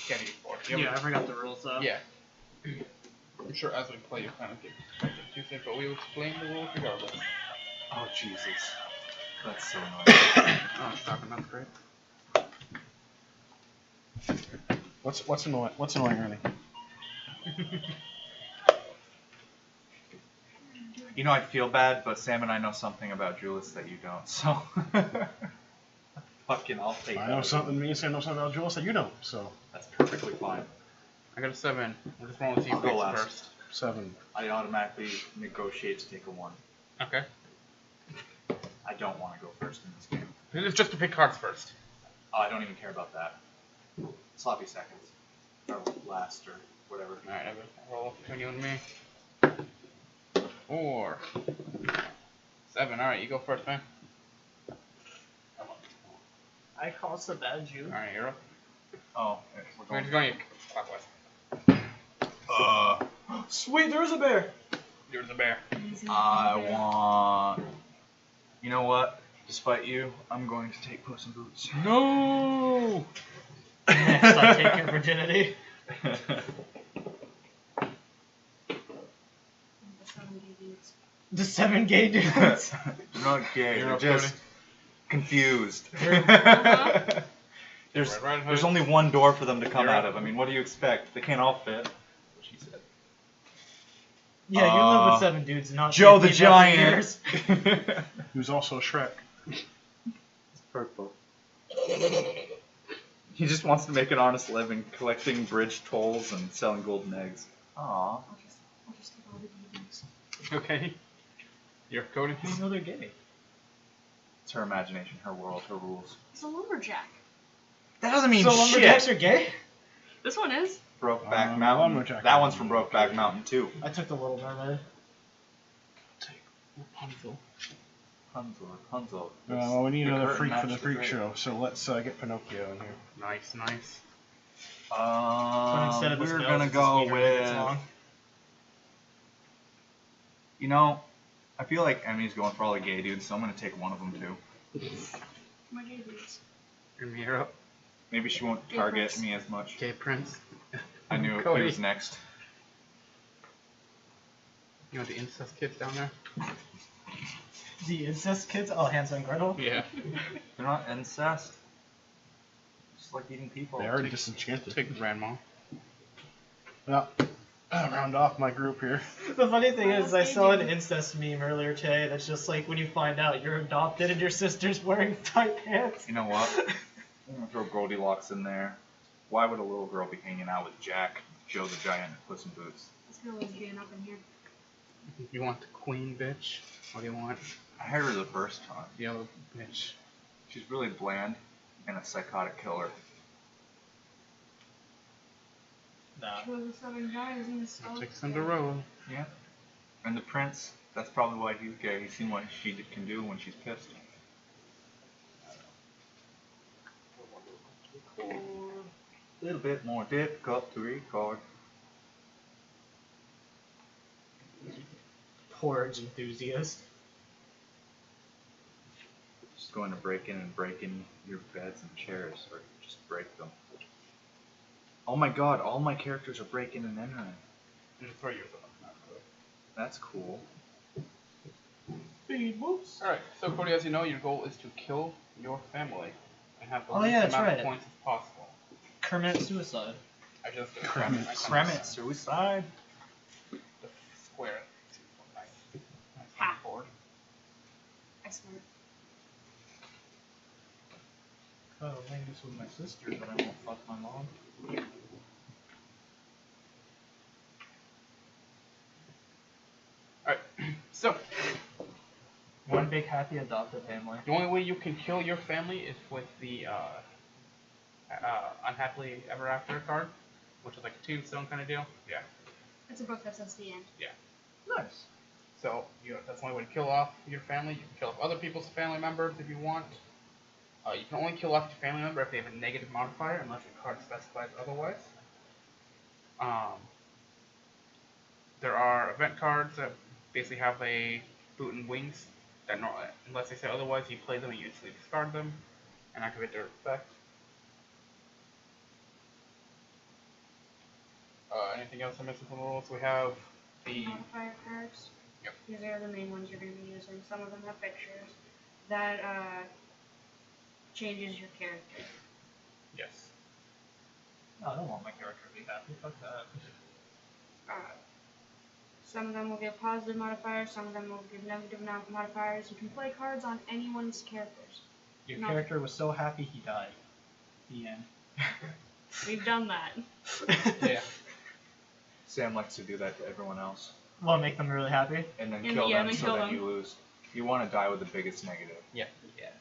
Candy before. Yeah, I forgot the rules though. Yeah. I'm sure as we play, you'll kind of get used to it, but we will explain the rules regardless. Oh Jesus, that's so annoying. Oh, stop, that's great. What's annoying? What's annoying, Ernie? You know, I feel bad, but Sam and I know something about Julius that you don't, so. Fucking, I'll take I that. know something. Me and Sam know something about Jules that you don't. So That's perfectly fine. I got a 7. We're just rolling to see I'll who go picks last. first. 7. I automatically negotiate to take a 1. Okay. I don't want to go first in this game. It's just to pick cards first. Oh, I don't even care about that. Sloppy seconds. Or last, or whatever. Alright, I'll roll between you and me. 4. 7. Alright, you go first, man. I call Sabaju. Alright, you're up. Oh, we're We're just going. going clockwise. Sweet, there is a bear. You're the bear. I want. You know what? Despite you, I'm going to take Puss in Boots. No! Next, I take your virginity. The 7 gay dudes. You're not gay. You're You're up, just Cody. confused. Uh-huh. There's Right, right, there's right. only one door for them to come You're out up. of. I mean, what do you expect? They can't all fit. She said. Yeah, you live with 7 dudes, not Joe 50 the Giant. years. Who's also Shrek. Purple. He just wants to make an honest living, collecting bridge tolls and selling golden eggs. Aww. I'll just take all the demons. Okay. You're Cody. You know they're gay. It's her imagination, her world, her rules. It's a lumberjack. That doesn't mean So lumberjacks shit. are gay? This one is. Brokeback Um, Mountain. Lumberjack. That one's from Brokeback Mountain too. I took the Little Mermaid. Rapunzel. Rapunzel. Well, we need The another curtain freak for the matched freak grave. show, so let's get Pinocchio in here. Nice, nice. But instead of this We're nose, gonna it's go just 8 minutes with. long. You know, I feel like Emmy's going for all the gay dudes, so I'm gonna take one of them too. My gay dudes. You're up. Maybe she won't Gay target prince. me as much. Okay, Prince. I knew it Cody. was next. You know the incest kids down there? The incest kids? Oh, Hansel and Gretel? Yeah. They're not incest. Just like eating people. They are disenchanted. Take grandma. Well, I'll round off my group here. The funny thing is, I saw an incest meme earlier today that's just like when you find out you're adopted and your sister's wearing tight pants. You know what? I'm gonna throw Goldilocks in there. Why would a little girl be hanging out with Jack, Joe the Giant, and Puss in Boots? This girl is getting up in here. You want the queen, bitch? What do you want? I heard her the first time. The other bitch. She's really bland and a psychotic killer. Nah. Two of the 7 guys in this I'll house. take Cinderella. Yeah. And the prince, that's probably why he's gay. He's seen what she can do when she's pissed. A little bit more difficult to record. Porridge enthusiast. Just going to break in your beds and chairs, or just break them. Oh my god, all my characters are breaking and entering. You just throw yourself. Not good. That's cool. Speed whoops. Alright, so Cody, as you know, your goal is to kill your family and have the Oh, least yeah, that's amount right. of points as possible. Kermit suicide. I just Kermit. Kremit suicide. the square. Nice. Ha. Board. Excellent. Oh, I think this was my sister, but I won't fuck my mom. Alright, so One big happy adopted family. the only way you can kill your family is with the Unhappily Ever After card, which is like a tombstone kind of deal. Yeah. It's a book that says the end. Nice. So that's the only way to kill off your family. You can kill off other people's family members if you want. You can only kill off your family member if they have a negative modifier, unless your card specifies otherwise. There are event cards that basically have a boot and wings that, unless they say otherwise, you play them and you instantly discard them and activate their effect. Anything else I'm missing from the rules? We have the Modifier cards. Yep. These are the main ones you're going to be using. Some of them have pictures. That changes your character. yes. No, I don't want my character to be happy. Fuck that. Some of them will give positive modifiers, some of them will give negative modifiers. You can play cards on anyone's characters. Your No. character was so happy he died. The end. We've done that. Yeah. Sam likes to do that to everyone else, Want to make them really happy? and then And kill yeah, them then so kill that them. you lose. You want to die with the biggest negative. Yeah. Yep.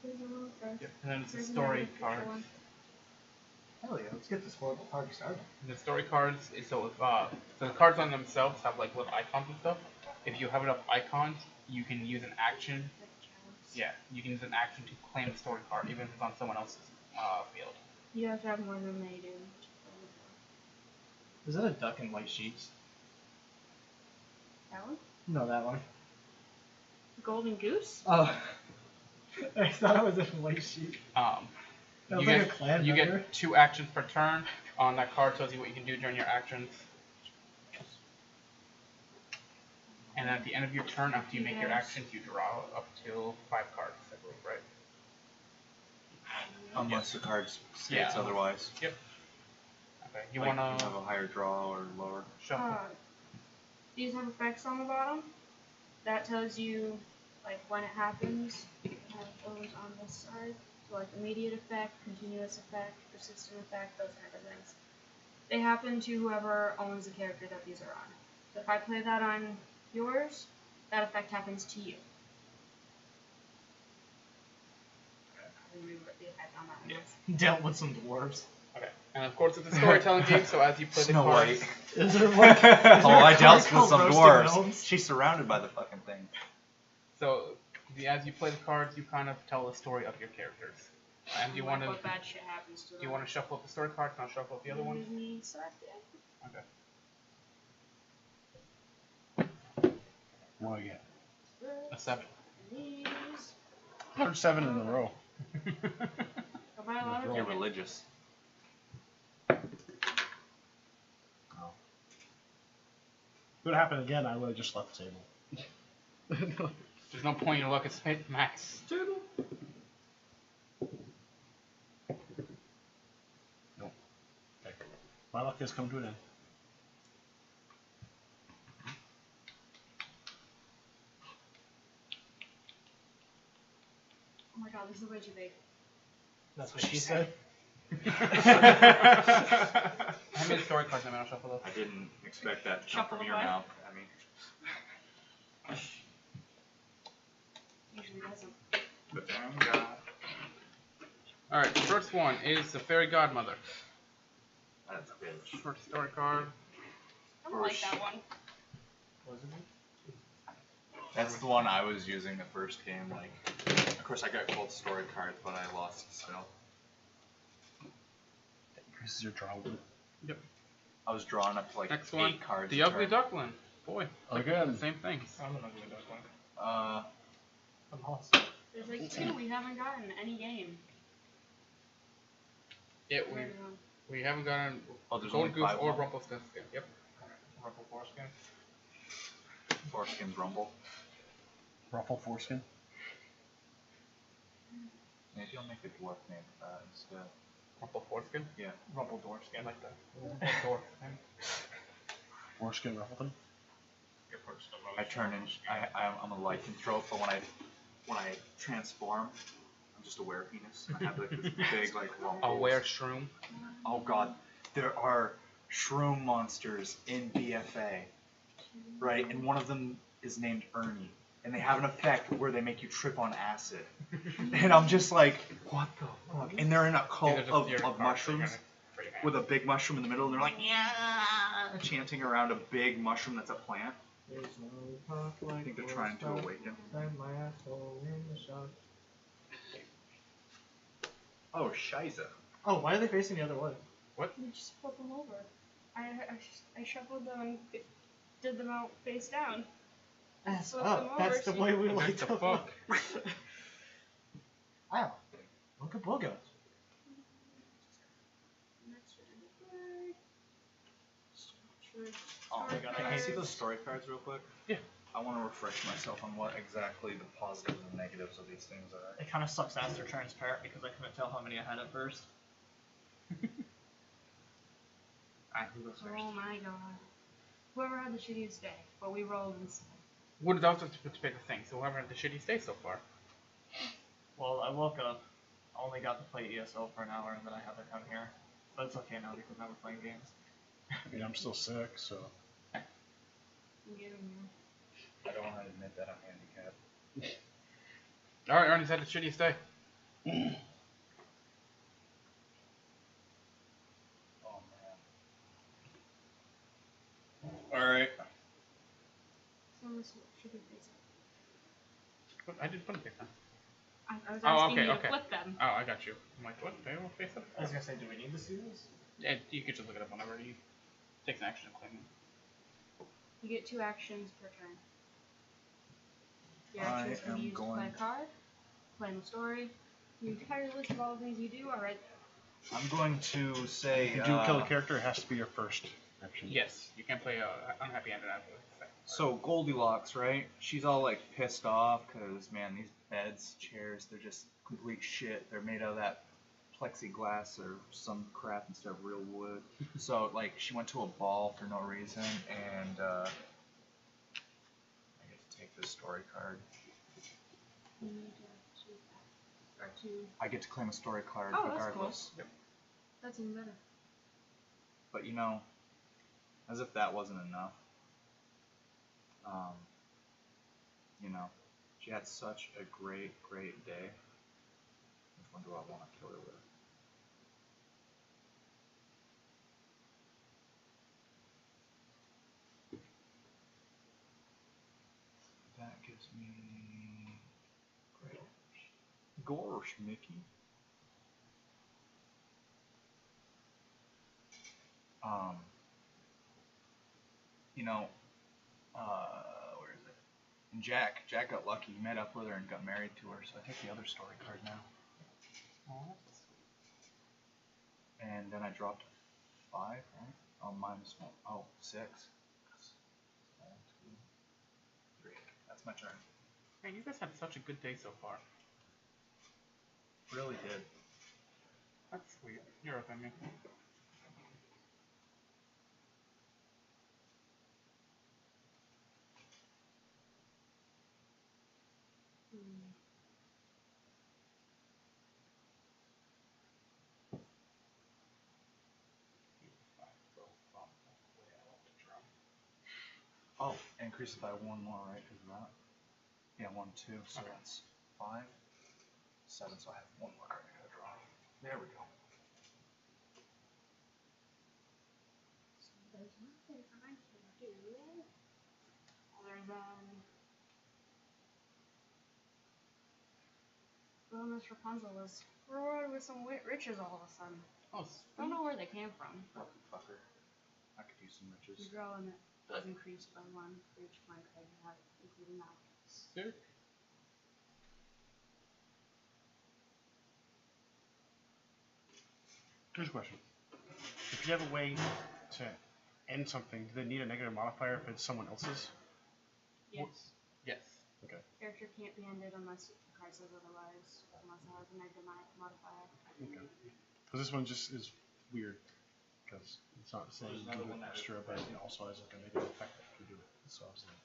And then it's the There's story another picture cards. one. Hell yeah, let's get this horrible party started. The story cards is so the cards on themselves have like little icons and stuff. If you have enough icons, you can use an action. Yeah, you can use an action to claim the story card, even if it's on someone else's field. You have to have more than they do. Is that a duck in white sheets? That one? No, that one. Golden Goose? Oh. I thought it was in white sheet. That You was like a get clan you member. get 2 actions per turn. On that card tells you what you can do during your actions. And then at the end of your turn, after you make your actions, you draw up to 5 cards, I believe, right? Unless the card states Yeah. otherwise. Okay. You Like, wanna you have a higher draw or lower. shuffle? These have effects on the bottom. That tells you like when it happens. I have those on this side. So like immediate effect, continuous effect, persistent effect, those kind of things. They happen to whoever owns the character that these are on. So if I play that on yours, that effect happens to you. I don't remember what the effect on that one was. Dealt with some dwarves. Okay. And of course, it's a storytelling game, so as you play the Snow cards, White. Is there one? Is Oh, there a I card dealt with called some Roasted dwarves. Gnomes? She's surrounded by the fucking thing. so as you play the cards, you kind of tell the story of your characters. And do you want to What bad shit happens to them? do you want to shuffle up the story cards, and I'll shuffle up the other ones? Okay. What do I get? A 7. These. 107 in a row. Go buy a lot of You're tickets. religious. If it would happen again, I would have just left the table. There's no point in your luck at spit max. My luck has come to an end. Oh my god, this is way too big. That's what she said. How many story cards am I gonna shuffle those? I didn't expect that to come Shuffle from the your five. mouth. I mean, Usually doesn't. but damn God. Alright, the first one is the Fairy Godmother. That's a bitch. First story card. I don't like that one. Wasn't it? That's the one I was using the first game. Like, of course, I got gold story cards, but I lost still. Increases your draw. I was drawing up to like Next 8 one, cards. the a Ugly turn. Duckling. Boy, Again. the same things. I'm an ugly duckling. Uh, I'm awesome. There's like 2 we haven't gotten any game. It Where we to go? We haven't gotten Oh, there's Gold only Goose 5 or left. Rumpelstiltskin. Yep. Rumple Foreskin. Foreskin's Rumble. Ruffle foreskin. Maybe I'll make a dwarf name for that instead. Rumple Foreskin. Yeah. Rumple Dwarfskin. I like that. Dwarfskin. Foreskin Ruffleton. I turn in. I'm a lycanthrope, but when I transform, I'm just a were penis. I have like this big like rumble. A were shroom. Oh god, there are shroom monsters in BFA, right? And one of them is named Ernie, and they have an effect where they make you trip on acid. And I'm just like, what the fuck? And they're in a cult of mushrooms with a big mushroom in the middle, and they're like, yeah, chanting around a big mushroom that's a plant. I think they're trying to awaken. Oh, Shiza. Oh, why are they facing the other way? You just flip them over. I shuffled them and did them out face down. Ass Flip them up. over That's the so way you- we What like the to fuck? Wow. Look at Boogos. Next turn. Oh my God, Can I see those story cards real quick? Yeah. I want to refresh myself on what exactly the positives and negatives of these things are. It kind of sucks ass they're transparent because I couldn't tell how many I had at first. Alright, who goes first? Oh my god. Whoever had the shittiest day, but we rolled instead. What is also to pick a thing, so whoever had the shitty stay so far. Well, I woke up, I only got to play ESO for an hour, and then I had to come here. But it's okay now because now we're playing games. I mean, I'm still sick, so. I'm getting there. I don't want to admit that I'm handicapped. Alright, Ernie's had the shittiest day. Oh man. Alright. So this should be face up. What? I didn't put it face down. I was Oh, asking okay, you okay. to flip them. Oh, I got you. I'm like, what? They all face up? I was gonna say, do we need to see this? Yeah, you could just look it up whenever you take an action to claim it. You get 2 actions per turn. Your I actions can am be used to play going- a card, claim a story. The entire list of all the things you do are right there. I'm going to say. If you do kill a character, it has to be your first action. Yes, you can play Unhappy Ended after the second. So Goldilocks, right? She's all like pissed off because man, these beds, chairs, they're just complete shit. They're made out of that plexiglass or some crap instead of real wood. So like she went to a ball for no reason, and I get to take this story card. You need to choose that. Or 2. I get to claim a story card Oh, that's regardless. That's even better. But you know, as if that wasn't enough. You know, she had such a great day. Which one do I want to kill her with? That gives me great. Gosh, Mickey. You know, where is it? And Jack got lucky. He met up with her and got married to her. So I take the other story card now. Oh, And then I dropped 5, right? Oh, minus 1. Oh, 6. 1, 2, 3. That's my turn. man, you guys had such a good day so far. Really did. That's sweet. You're okay, man. Oh, increase it by 1 more, right? Because of that. Yeah, 1, 2. So Okay. that's 5, 7. So I have 1 more card I gotta draw. There we go. So there's nothing I can do other than well, Miss Rapunzel was rewarded with some riches all of a sudden. Oh, Don't know where they came from. Lucky fucker. I could use some You riches. draw limit was increased by 1 for each coin card you have, including that. sick. Here's a question. if you have a way to end something, do they need a negative modifier if it's someone else's? Yes. Yes. Character can't be ended unless the card says otherwise, unless it has a negative modifier. Okay. Because this one just is weird. Because it's not saying you can do it extra, but it also has like a negative effect if you do it. So I was like,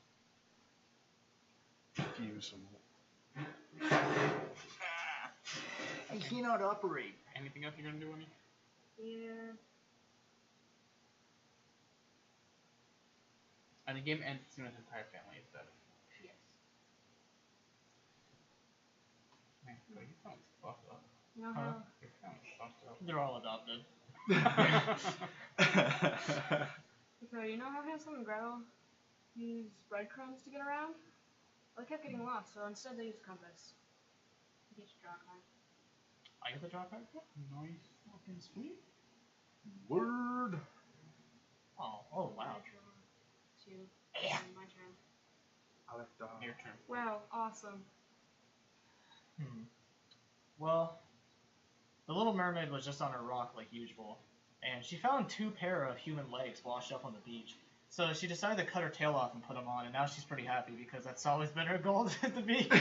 confused. I cannot operate. Anything else you're gonna do, Annie? Yeah. And the game ends as soon as the entire family is dead. Yes. Man, but your family's fucked up. You know Huh? how Your family's fucked up. They're all adopted. so you know how Hansel and Gretel use breadcrumbs to get around? Well, they kept getting lost, so instead they used a compass. You get to draw a card. I get the draw card? Nice. Fucking sweet. Word. Oh wow. I draw two. My turn. I like dog. Your turn. Wow, awesome. Well, the Little Mermaid was just on a rock like usual, and she found 2 pair of human legs washed up on the beach. So she decided to cut her tail off and put them on, and now she's pretty happy because that's always been her goal at the beach.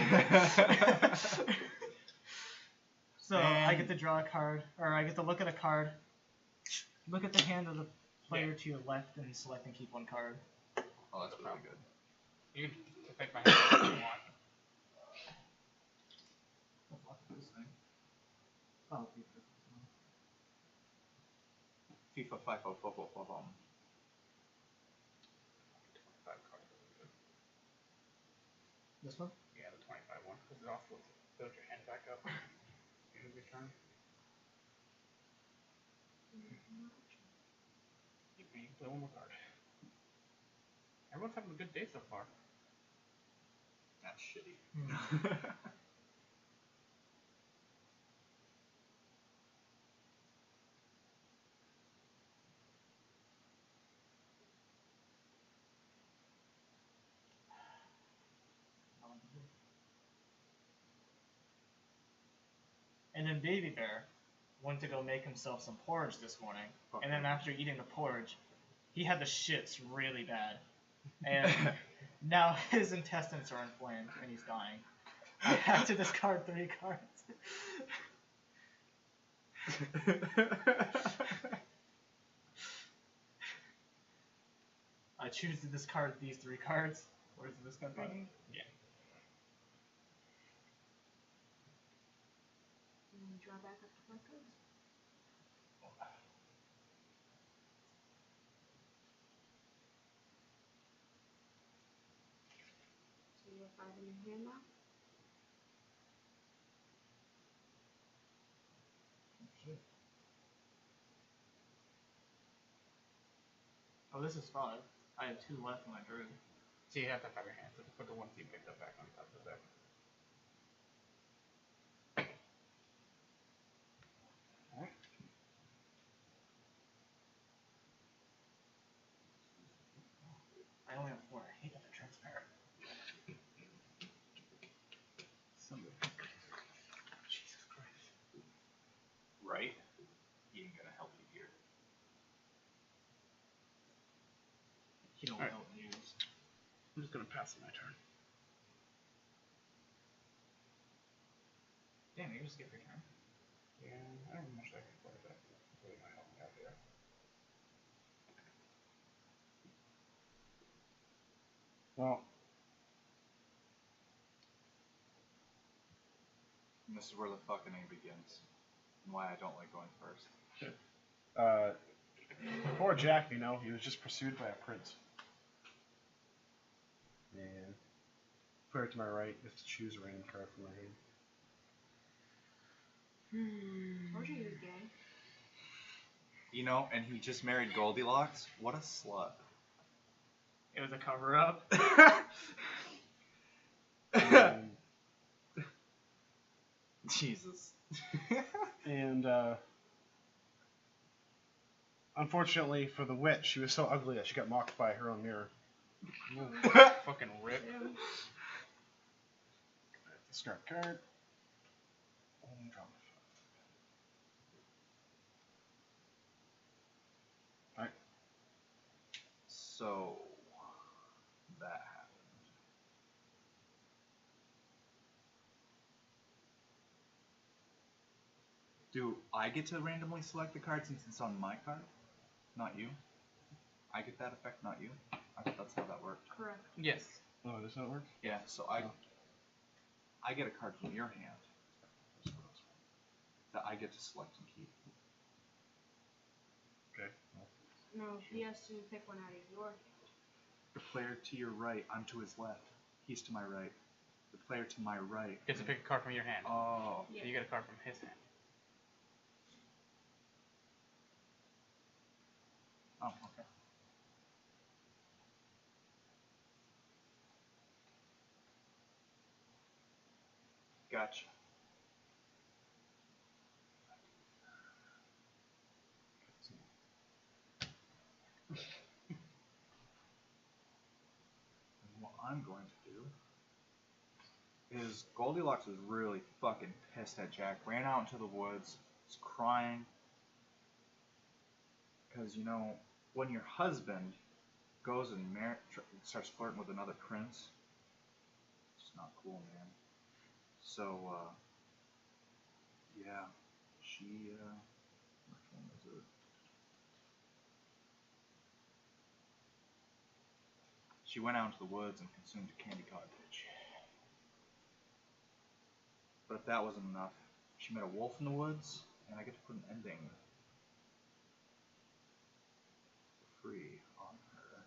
So I get to draw a card, or I get to look at a card, look at the hand of the player to your left, and select and keep one card. Oh, that's really good. You can affect my hand if you want. Oh, FIFA 5 football. 25 cards. this one? Yeah, the 25 one. Because it also builds your hand back up. End of your turn. You can play one more card. Everyone's having a good day so far. That's shitty. And then Baby Bear went to go make himself some porridge this morning. And then after eating the porridge, he had the shits really bad. And now his intestines are inflamed and he's dying. I have to discard 3 cards. I choose to discard these 3 cards. Where's the discard button? Yeah. And draw back up to 5 cards. So you have 5 in your hand now. Oh, this is 5. I have 2 left in my drew. So you have to have your hand. So put the ones you picked up back on top of the deck. Alright. I only have 4. I hate that they're transparent. Somebody. Jesus Christ. Right? He ain't gonna help you here. You don't Alright. know news. I'm just gonna pass my turn. Damn, you just skip your turn. Yeah, I don't have much I can play that. Really might help me out there. Well, And this is where the fucking A begins. And why I don't like going first. before Jack, he was just pursued by a prince. And player to my right gets to choose a random card from my hand. Told you he was gay. And he just married Goldilocks? What a slut. It was a cover up. And, Jesus. and unfortunately for the witch, she was so ugly that she got mocked by her own mirror. Fucking rip. Yeah. Discard card. Only draw my Do I get to randomly select the card since it's on my card? Not you? I get that effect, not you? I thought that's how that worked. Correct. Yes. Oh, that's how it works? Yeah, so I get a card from your hand that I get to select and keep. Okay. Well, No, he has to pick one out of your hand. The player to your right, I'm to his left. He's to my right. The player to my right. Gets to pick a card from your hand. Oh. Yeah. So you get a card from his hand. Oh, okay. Gotcha. And what I'm going to do is Goldilocks was really fucking pissed at Jack. Ran out into the woods, was crying. Because, you know, when your husband goes and starts flirting with another prince, it's not cool, man. So, yeah, she, which one was it? She went out into the woods and consumed a candy cottage. But if that wasn't enough, she met a wolf in the woods, and I get to put an ending for free on her.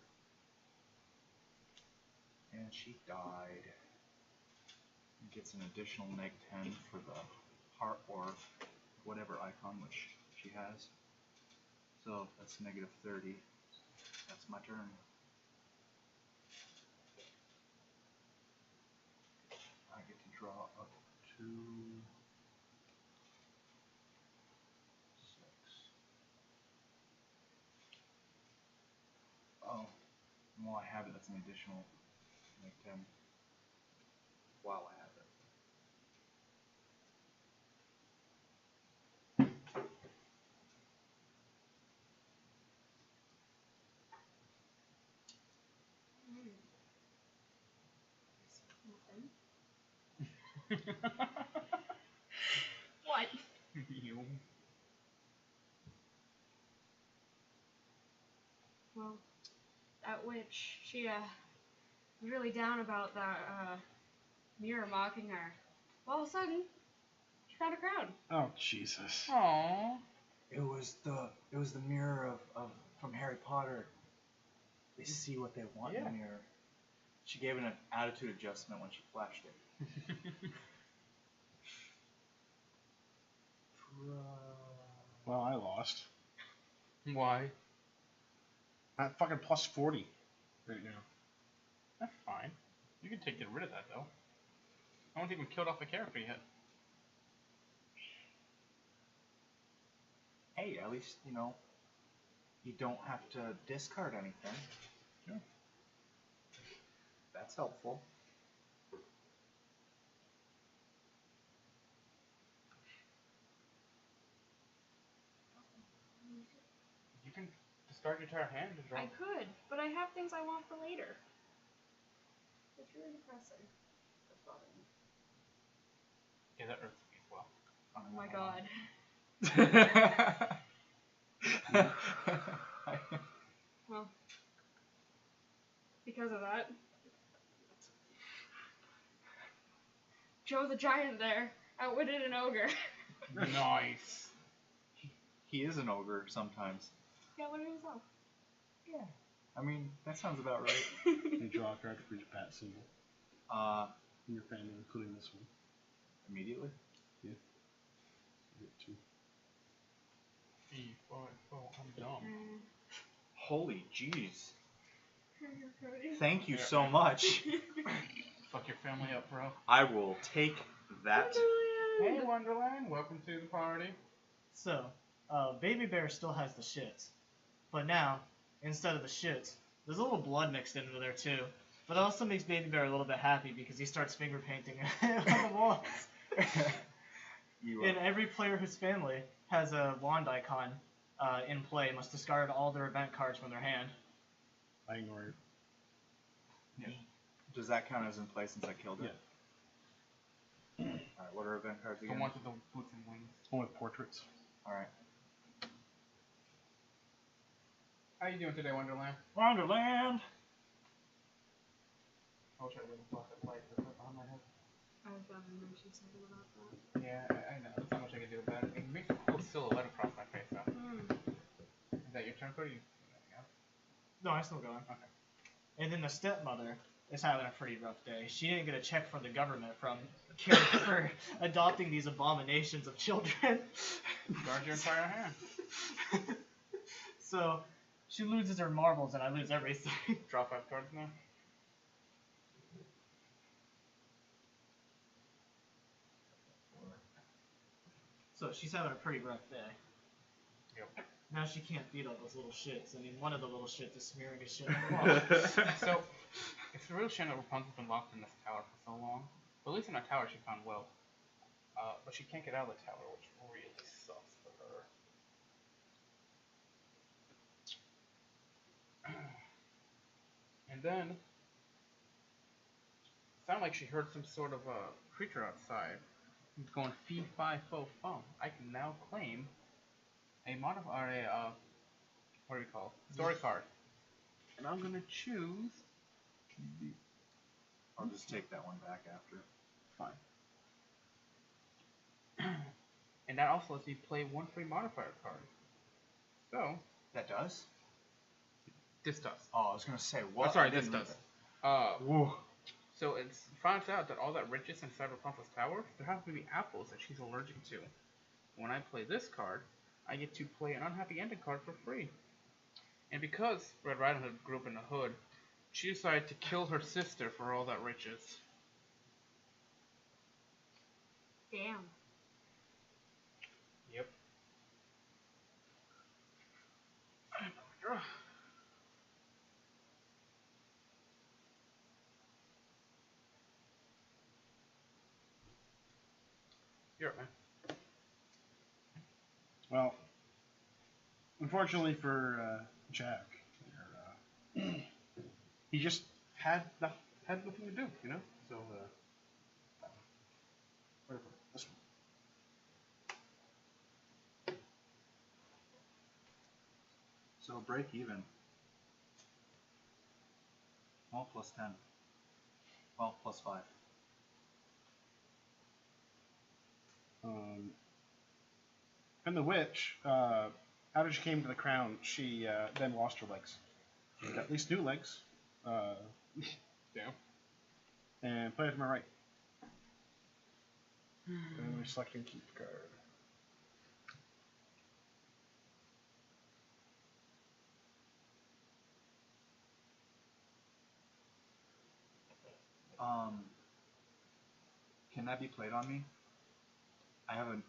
And she died. And gets an additional -10 for the heart or whatever icon which she has. So that's -30. That's my turn. I get to draw up to 6. Oh, while I have it, that's an additional -10. While I have it. Nothing. What? You. Well, that witch, she was really down about that mirror mocking her. All of a sudden, she found a crown. Oh, Jesus. Aww. It was the mirror of from Harry Potter. They see what they want in the mirror. She gave it an attitude adjustment when she flashed it. Well, I lost. Why? I'm at fucking plus 40 right now. That's fine. You can get rid of that though. I haven't even killed off the character yet. Hey, at least, you know, you don't have to discard anything. Sure. That's helpful. You can discard your entire hand and draw. I could, but I have things I want for later. It's really depressing. That's bothering me. Yeah, that irks me as well. Oh my god. Well, because of that, Joe the Giant there outwitted an ogre. Nice. He is an ogre sometimes. He outwitted himself. Yeah. I mean, that sounds about right. You draw a card for each bat symbol in your family, including this one. Immediately? Yeah. You get 2. 3, 4, 4, I'm dumb. Holy jeez. Thank you so Yeah. much. Fuck your family up, bro. I will take that. Hey, Wonderland, welcome to the party. So, Baby Bear still has the shits. But now, instead of the shits, there's a little blood mixed into there too. But it also makes Baby Bear a little bit happy because he starts finger painting on the walls. And every player whose family has a wand icon in play must discard all their event cards from their hand. I ignore it. Yeah. Does that count as in play since I killed it? Yeah. Alright. Alright, what are event cards The again? ones with the boots and wings. One with portraits. Alright. How you doing today, Wonderland? Wonderland. I wish I would have blocked that light that's right behind my head. I've got an emergency excited about that. Yeah, I know. There's not much I can do about it. It makes a cool silhouette across my face, though. Is that your turn, Cody? Yeah. No, I'm still going. Okay. And then the stepmother is having a pretty rough day. She didn't get a check from the government for adopting these abominations of children. Guard your entire hand. So she loses her marbles and I lose everything. Draw 5 cards now. So she's having a pretty rough day. Yep. Now she can't beat all those little shits. I mean, one of the little shits is smearing his shit on the wall. So, it's a real shame that Rapunzel's been locked in this tower for so long. But at least in that tower she found wealth. But she can't get out of the tower, which really sucks for her. And then, it sounded like she heard some sort of a creature outside. It's going fee, fi, fo, fum. I can now claim a what do we call it? Story card. And I'm gonna choose the I'll just take that one back after. fine. And that also lets me play one free modifier card. So That does? this does. Oh, I was gonna say, what? Oh, sorry, I this didn't does. Whoa. So it finds out that all that riches inside Rapunzel's tower, there happen to be apples that she's allergic to. When I play this card, I get to play an unhappy ending card for free. And because Red Riding Hood grew up in the hood, she decided to kill her sister for all that riches. Damn. Yep. You're up, man. Well, unfortunately for Jack, he just had nothing to do, you know. So whatever. This one. So break even. Well, plus 10. Well, plus 5. And the witch, after she came to the crown, she then lost her legs. She got these new legs. Damn. And play it to my right. And we select and keep card. Can that be played on me? I haven't.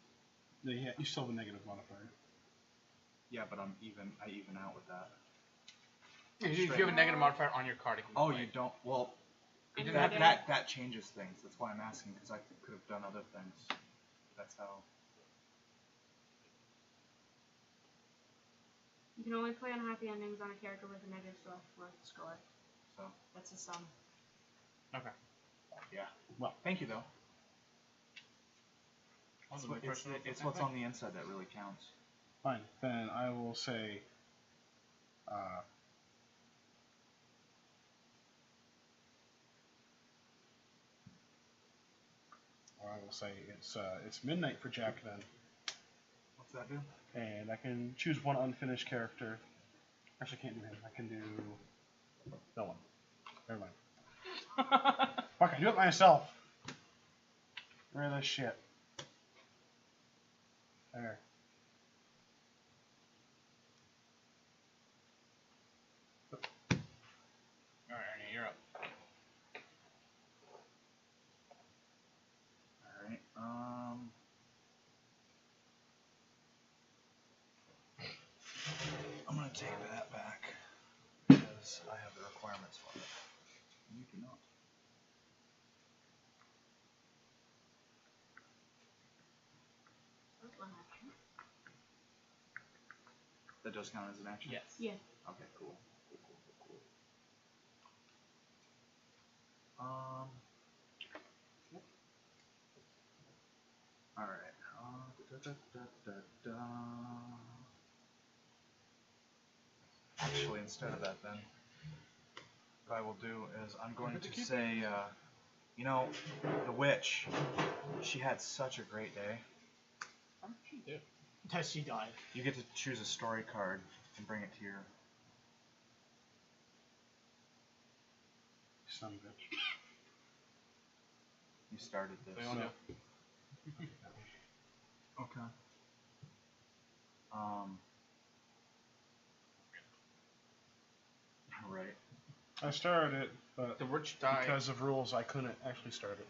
Yeah, you still have a negative modifier. Yeah, but I even out with that. If you have a negative modifier on your card, it can be Oh, played. you don't. Well, It doesn't that, have that that changes things. That's why I'm asking, because I could have done other things. That's how. You can only play unhappy endings on a character with a negative select worth score. So That's the sum. Okay. yeah. Well, Thank you though. Also, It's what's on the inside that really counts. fine. Then I will say. Or I will say it's midnight for Jack then, What's that do? and I can choose one unfinished character. Actually, I can't do him. I can do no one. Never mind. Fuck! I do it myself. Where this shit? There. Alright, Ernie, you're up. Alright, I'm gonna take that back, because I have the requirements for it. You do not. That's one action. That does count as an action? Yes. Yeah. Okay, cool. Cool. Actually, instead of that, then, what I will do is I'm going to say, you know, the witch, she had such a great day. How did she do? That she died. You get to choose a story card and bring it to your. Son of a bitch. You started So this. you want No. to? Okay. Right. I started it, but The witch died. because of rules, I couldn't actually start it.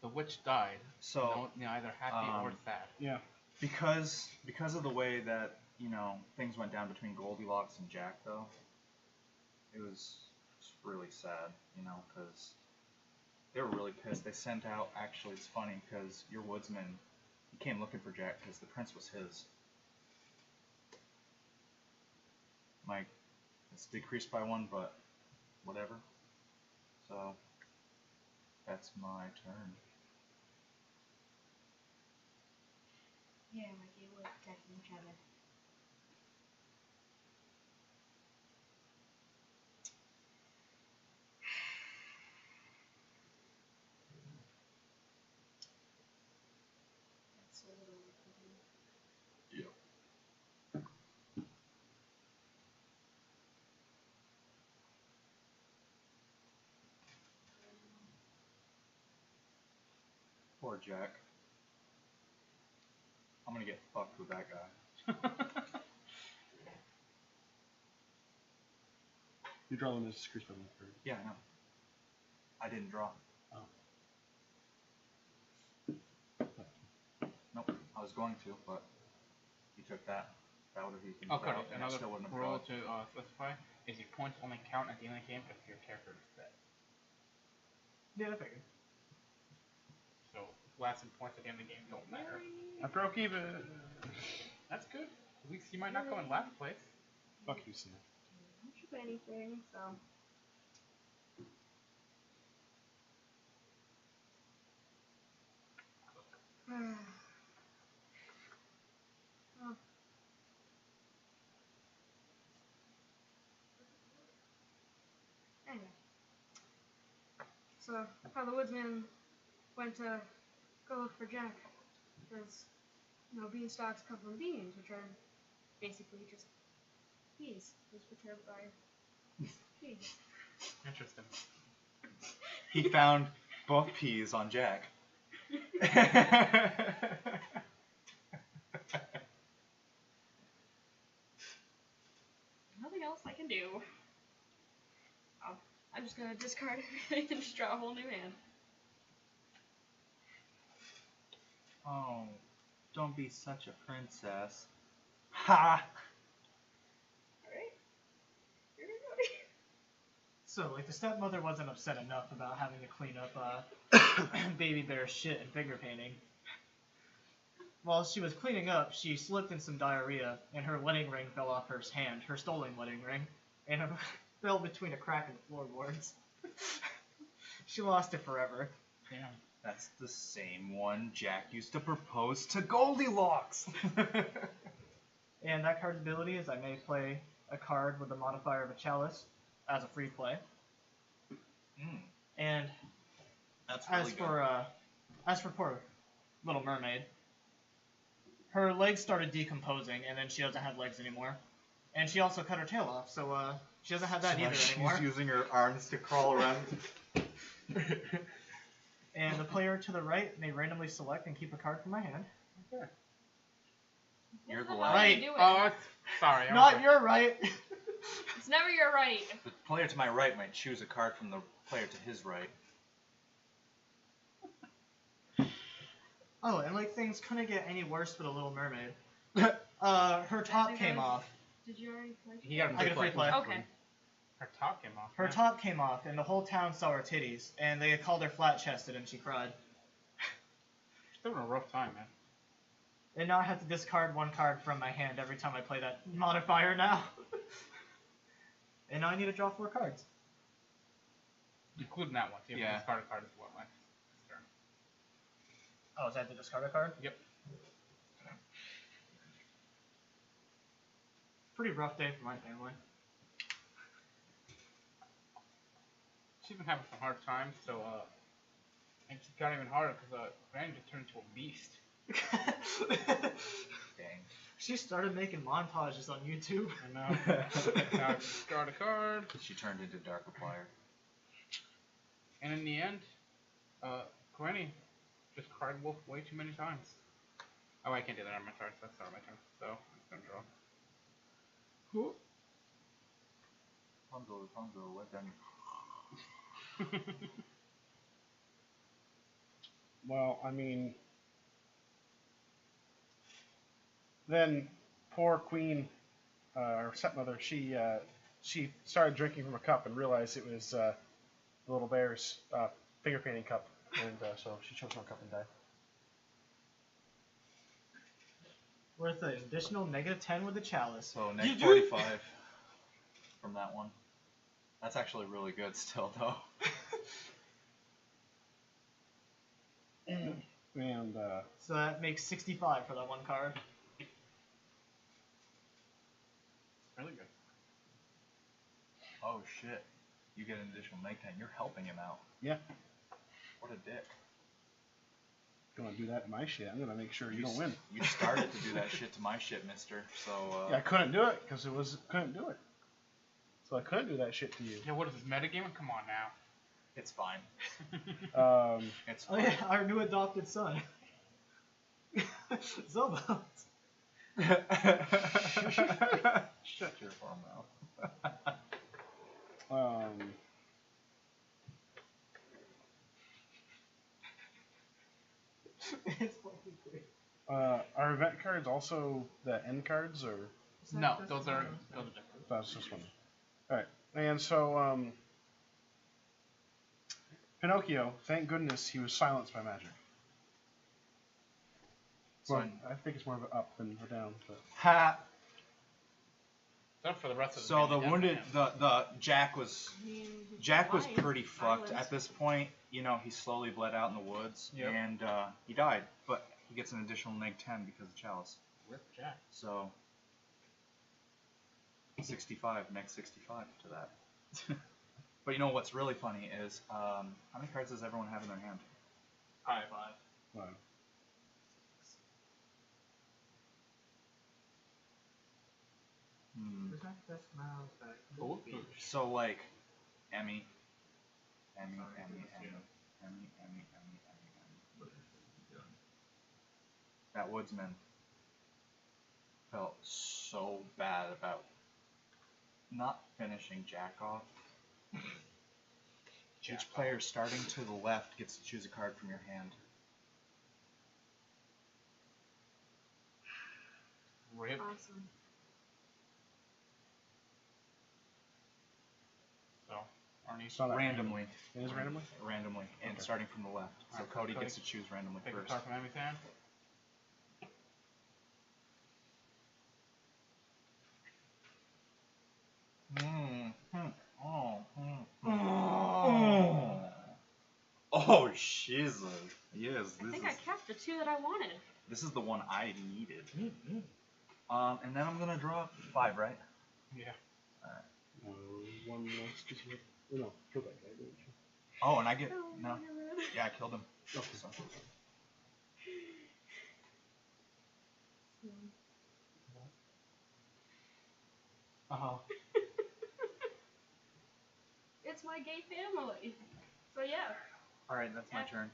The witch died. So, Either happy or sad. Yeah. because of the way that, you know, things went down between Goldilocks and Jack, though, it was really sad, you know, because they were really pissed. They sent out, actually, it's funny, because your woodsman, he came looking for Jack because the prince was his. Mike, it's decreased by 1, but whatever. So, that's my turn. Yeah, Mikey, we're protecting each other. That's a little Yep. Poor Jack. I'm gonna get fucked with that guy. You draw them as decreased by 1/3. Yeah, I know. I didn't draw. Nope, I was going to, but he took that. That would have eaten Oh, Cody, out, and I another still wouldn't have rule drawn. to specify is your points only count at the end of the game if your character is dead. Yeah, I figured. So lasting points at the end of the game don't matter. I broke even. That's good. At least you might not come in last place. Fuck you, Sam. Don't ship anything, so. Oh. Anyway. So, how the woodsman went to go look for Jack. Because, you know, beanstalks come from beans, which are basically just peas. Just prepared by peas. Interesting. He found both peas on Jack. Nothing else I can do. Oh, I'm just gonna discard everything and just draw a whole new hand. Oh, don't be such a princess. Ha! Alright. Here we go. So, like, the stepmother wasn't upset enough about having to clean up Baby Bear's shit and finger painting. While she was cleaning up, she slipped in some diarrhea, and her wedding ring fell off her hand, her stolen wedding ring, and it fell between a crack in the floorboards. She lost it forever. Damn. That's the same one Jack used to propose to Goldilocks. And that card's ability is I may play a card with the modifier of a chalice as a free play. And That's really as for poor Little Mermaid, her legs started decomposing, and then she doesn't have legs anymore. And she also cut her tail off, so she doesn't have that either anymore. She's using her arms to crawl around. And the player to the right may randomly select and keep a card from my hand. You're This is the how right. you do it. Oh, sorry. Not your right. It's never your right. The player to my right might choose a card from the player to his right. Oh, and like things couldn't get any worse for the Little Mermaid. Her top think came I was- off. Did you already play? He got a I get a free play. Okay. Her top came off. Her yeah. top came off, and the whole town saw her titties, and they called her flat-chested, and she cried. She's having a rough time, man. And now I have to discard one card from my hand every time I play that modifier now. And now I need to draw 4 cards. Including that one. So you have Yeah. to discard a card as well. Like, this turn. Oh, is that the discard a card? Yep. Pretty rough day for my family. She's been having some hard times, so and it got even harder because Granny just turned into a beast. Dang. She started making montages on YouTube. And now I can discard a card. She turned into Darkiplier. And in the end, Granny just cried wolf way too many times. Oh, I can't do that on my turn, so that's not my turn. So I'm just gonna draw. Pongo, what then? Well, I mean, then poor Queen, or stepmother, she started drinking from a cup and realized it was the little bear's finger painting cup, and so she chose from a cup and died. Worth an additional -10 with the chalice. So negative 45 from that one. That's actually really good still, though. And So that makes 65 for that one card. Really good. Oh shit. You get an additional -10. You're helping him out. yeah, What a dick. if you want to do that to my shit, I'm gonna make sure you don't win. You started to do that shit to my shit, mister. So, Yeah, I couldn't do it because couldn't do it. So I couldn't do that shit to you. Yeah, what is this, metagaming? Come on now. it's fine. It's Oh fine. yeah, our new adopted son. Zobo. Shut your farm mouth. It's fucking great. Are event cards also the end cards, or No, those are different. that's just one? All right, and so Pinocchio, thank goodness he was silenced by magic. So, Well, I think it's more of an up than a down, but ha. So for the rest of the So family, the that's wounded, him. the Jack was I mean, life, pretty fucked violence. at this point. You know, he slowly bled out in the woods, Yep. and he died. But he gets an additional -10 because of Chalice. Rip Jack. So 65, next 65 to that. But you know what's really funny is how many cards does everyone have in their hand? Probably 5. wow. So like, Emmy. That woodsman felt so bad about not finishing Jack off. Each player starting to the left gets to choose a card from your hand. Rip. Awesome. So Arnie, Saw that Randomly. It is randomly. Randomly, and Okay. starting from the left. So Alright, Cody Cody, gets to choose randomly take a first. card from Emmy's hand. Oh, Jesus. Yes, I think I kept the 2 that I wanted. this is the one I needed. And then I'm gonna draw 5, right? Yeah. One less, just no, kill that guy, didn't you? Oh, and I get Oh, no. Yeah, I killed him. So- Uh-huh. It's my gay family. So yeah. All right, that's my turn.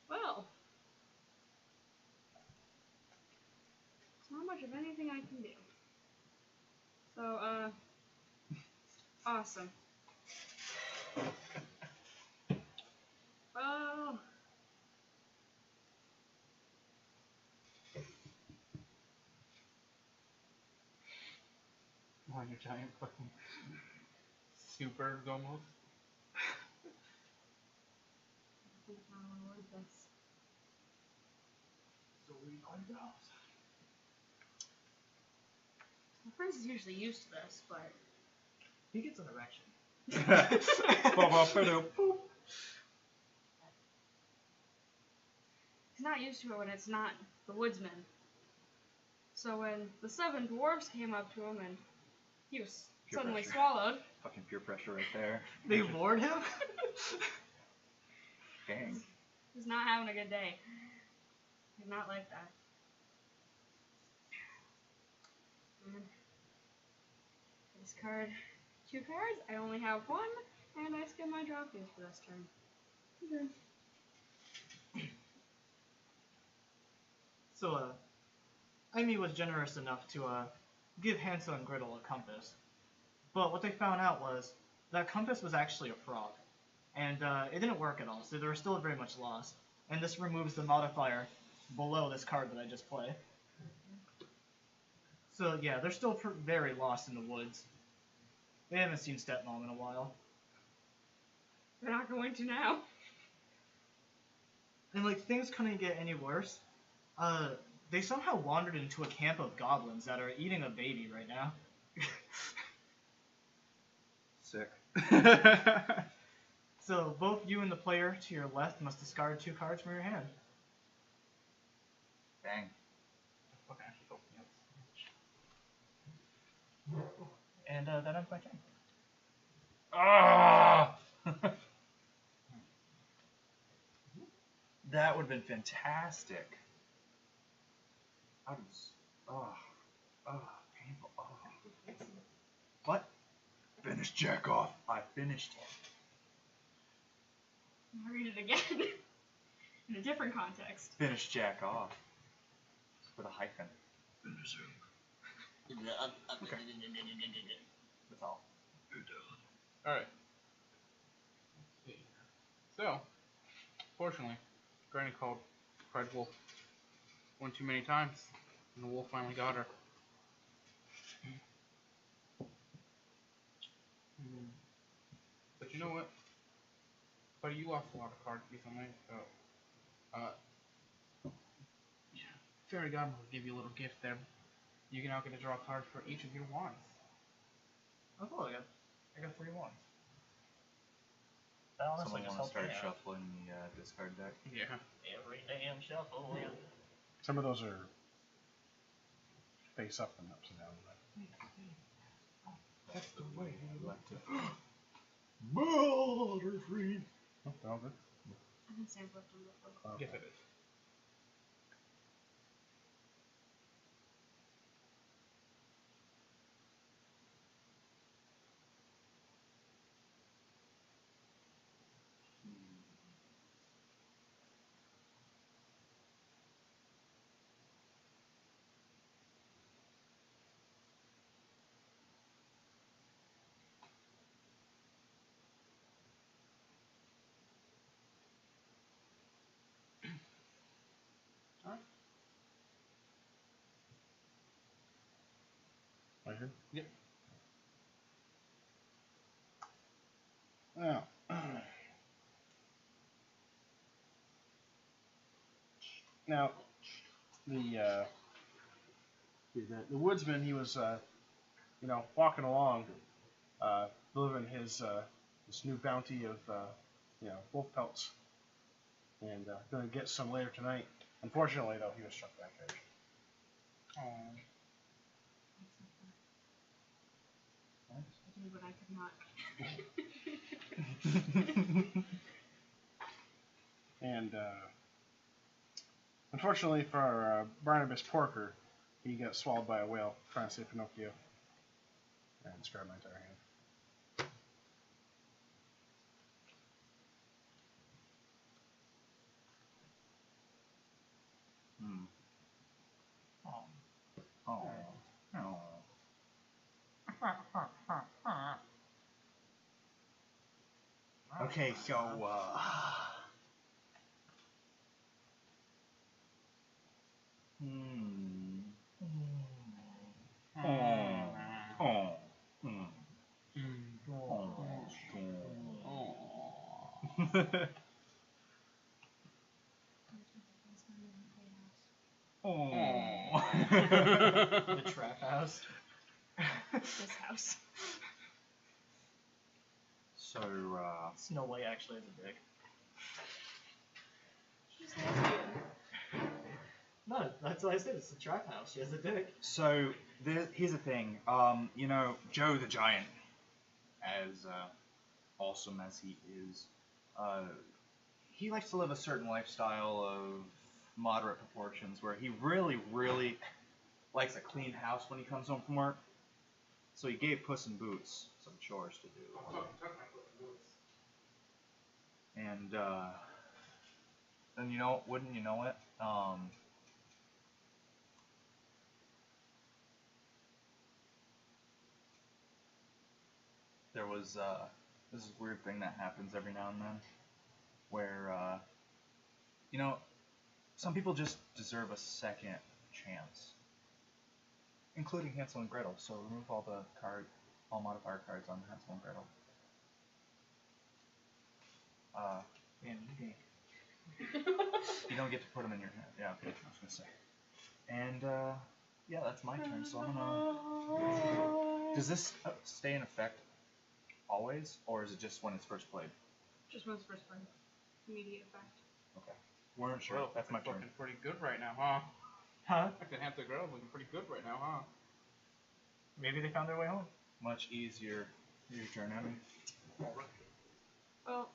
Well. It's not much of anything I can do. So, awesome. Oh. On your giant fucking super almost. I think I don't want this. My friends is usually used to this, but He gets an erection. he's not used to it when it's not the woodsman. So when the 7 dwarves came up to him and he was Peer suddenly pressure. swallowed, Fucking peer pressure right there. They lured him? Dang. he's not having a good day. He's not like that. And discard 2 cards. I only have 1, and I skip my draw phase for this turn. Okay. So, Amy was generous enough to give Hansel and Gretel a compass. But what they found out was that compass was actually a fraud. And it didn't work at all, so they were still very much lost. And this removes the modifier below this card that I just played. So yeah, they're still very lost in the woods. They haven't seen Stepmom in a while. They're not going to now. And like, things couldn't get any worse. They somehow wandered into a camp of goblins that are eating a baby right now. Sick. So both you and the player to your left must discard 2 cards from your hand. Dang. Fucking actually helped me out so much. And that ends my turn. Ah! That would have been fantastic. How does? Painful. Oh. What? Finish Jack off. I finished him. I'll read it again. In a different context. Finish Jack off. Just with a hyphen. Finish him. Okay. That's all. Alright. Let's see. So, fortunately, Granny cried wolf one too many times, and the wolf finally got her. But you know what? Buddy, you lost a lot of cards recently, so Fairy Godmother will give you a little gift there. You can now get to draw a card for each of your wands. Oh cool, I got 3 wands. That honestly Someone just want to helped start me out. shuffling the discard deck? Yeah. Every damn shuffle. Some of those are face up and upside down. That's the way I left it. Butterfree. Oh, they're all good. I think Sam's left them before. Okay. Yes, it is. Right here? Yep. Now, now, the woodsman, he was, walking along, delivering his new bounty of, wolf pelts, and gonna get some later tonight. Unfortunately, though, he was struck back edge. Oh. I did what I could not. And unfortunately for Barnabas Porker, he got swallowed by a whale trying to save Pinocchio. And describe my entire hand. Oh. Oh. Okay, so The trap house. This house. So Snow White actually has a dick. She's lesbian. That's what I said. It's the trap house. She has a dick. So here's the thing. You know, Joe the Giant, as awesome as he is, he likes to live a certain lifestyle of moderate proportions, where he really, really likes a clean house when he comes home from work. So he gave Puss in Boots some chores to do. And then wouldn't you know it? There was this weird thing that happens every now and then, where some people just deserve a second chance, including Hansel and Gretel. So remove all modifier cards on Hansel and Gretel. Man, you You don't get to put them in your hand. Yeah, okay, I was gonna say. And yeah, that's my turn. So I'm gonna. Does this stay in effect always, or is it just when it's first played? Just when it's first played. Immediate effect. Okay. Weren't sure. Well, That's my turn. looking pretty good right now, huh? Huh? I can have the girl looking pretty good right now, huh? Maybe they found their way home. Much easier. Your turn, Abby. Well,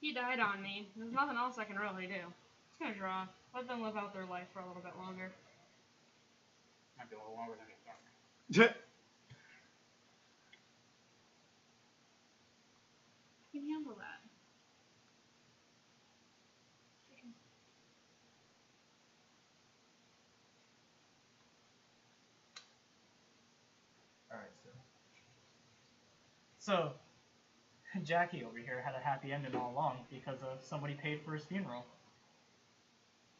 he died on me. There's nothing else I can really do. It's gonna draw. Let them live out their life for a little bit longer. Might be a little longer than it dark. You can handle that. Alright, So, Jackie over here had a happy ending all along because somebody paid for his funeral.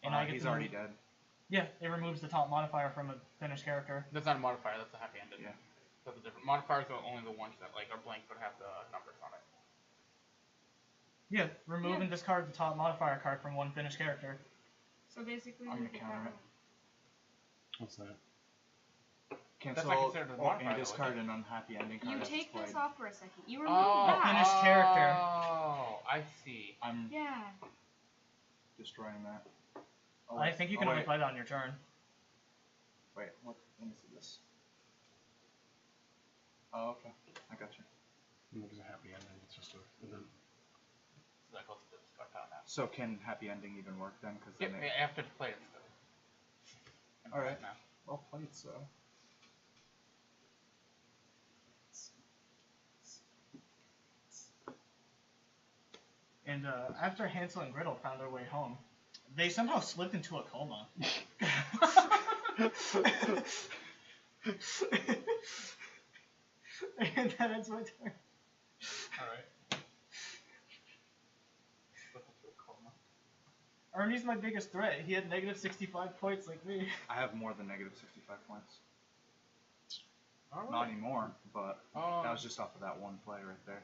And I get he's to already remove- dead. Yeah, it removes the top modifier from a finished character. That's not a modifier, that's a happy ending. Yeah. That's a different. Modifiers are only the ones that are blank but have the numbers on it. Yeah, remove Yeah. and discard the top modifier card from one finished character. So basically, I'm we gonna get counter that it. What's that? That's not Cancel considered a modifier, and though, discard is it? an unhappy ending card. You as take it's played. this off for a second. You remove Oh, that. finished character. Oh, I see. I'm Yeah. destroying that. Oh, I think you can only play that on your turn. Wait, what? Let me see this. Oh, okay. I got you. It's a happy ending. It's just a event. So that goes to the discard pile now. So can happy ending even work then? Because Yep, then it... after it's played, it's good. Alright. Now. Well played, so. And after Hansel and Gretel found their way home, they somehow slipped into a coma. And that ends my turn. Alright. Slip into a coma. Ernie's my biggest threat. He had negative 65 points like me. I have more than negative 65 points. Alright. Not anymore, but Oh. that was just off of that one play right there.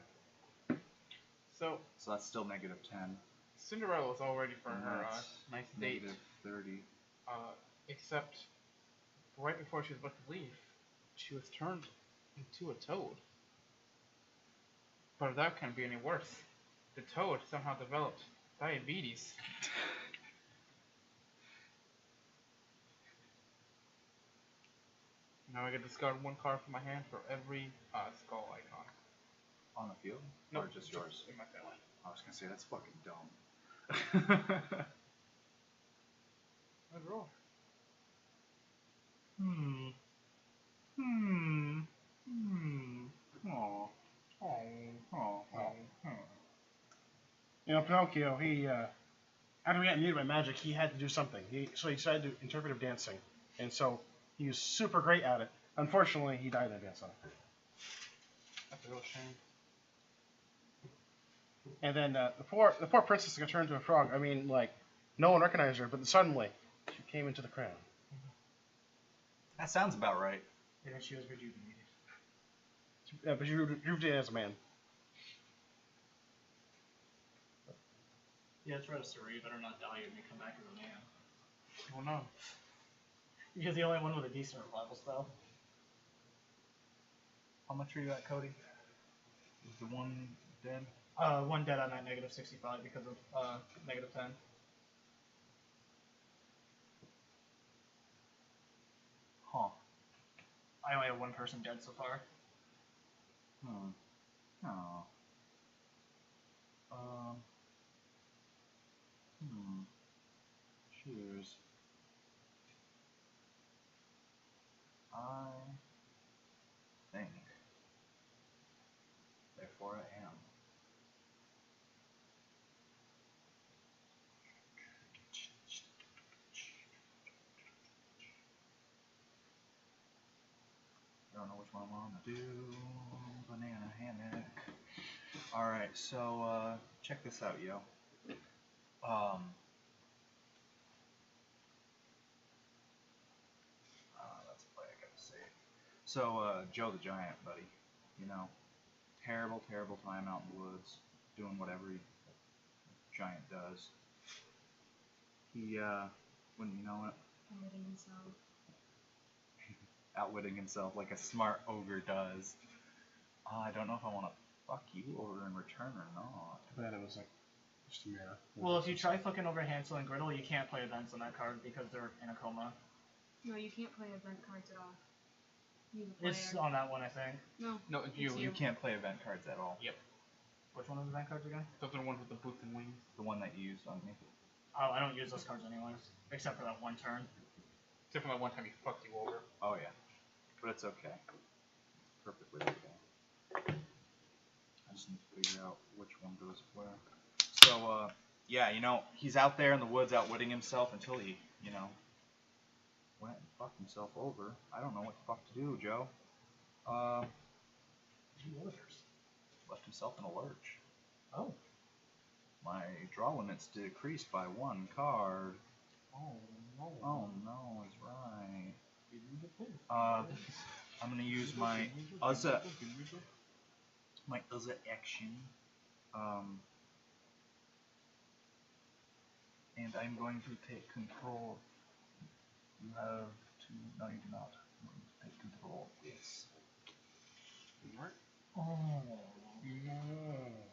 So, So that's still negative 10. Cinderella was all ready for And her that's nice date. Negative 30. Except right before she was about to leave, she was turned into a toad. But that can't be any worse. The toad somehow developed diabetes. Now I can discard one card from my hand for every skull icon. On the field? No, Or just yours? in my family. I was gonna say, that's fucking dumb. I draw. Hmm. Aw. Aw. You know, Pinocchio, he, after we got muted by magic, he had to do something. So he decided to do interpretive dancing. And so he was super great at it. Unfortunately, he died in a dance on it. That's a real shame. And then the poor princess got turned into a frog. I mean, like, no one recognized her, but suddenly she came into the crown. That sounds about right. And then she was rejuvenated. Yeah, but she moved in as a man. Yeah, try to Suri, you better not die and you come back as a man. Oh no. You're the only one with a decent revival spell. How much are you at, Cody? Is the one dead? One dead, I'm at negative 65 because of negative 10. I only have one person dead so far. Oh. Choose. I think. Therefore I am. I don't know which one I want to do. Banana hammock. Alright, so check this out, yo. That's a play I gotta say. So, Joe the Giant, buddy. You know, terrible, terrible time out in the woods, doing whatever he giant does. He, wouldn't you know it, Outwitting himself. outwitting himself like a smart ogre does. I don't know if I want to fuck you over in return or not. But it was like just a mirror. Well, if you try fucking over Hansel and Gretel, you can't play events on that card because they're in a coma. No, you can't play event cards at all. You the player. It's on that one, I think. No. No, It's You can't play event cards at all. Which one of the event cards again? Those are the ones with the boots and wings. The one that you used on me. Oh, I don't use those cards anyways, except for that one turn. Except for that one time he fucked you over. Oh yeah, but it's okay. Perfectly okay. I just need to figure out which one goes where. So, yeah, you know, he's out there in the woods outwitting himself until he, you know, went and fucked himself over. I don't know what the fuck to do, Joe. Left himself in a lurch. Oh. My draw limit's decreased by 1 card. Oh no. Oh no, he's right. I'm gonna use my other action. And I'm going to take control. You have to. No, you do not. I'm going to take control. Yes. Oh.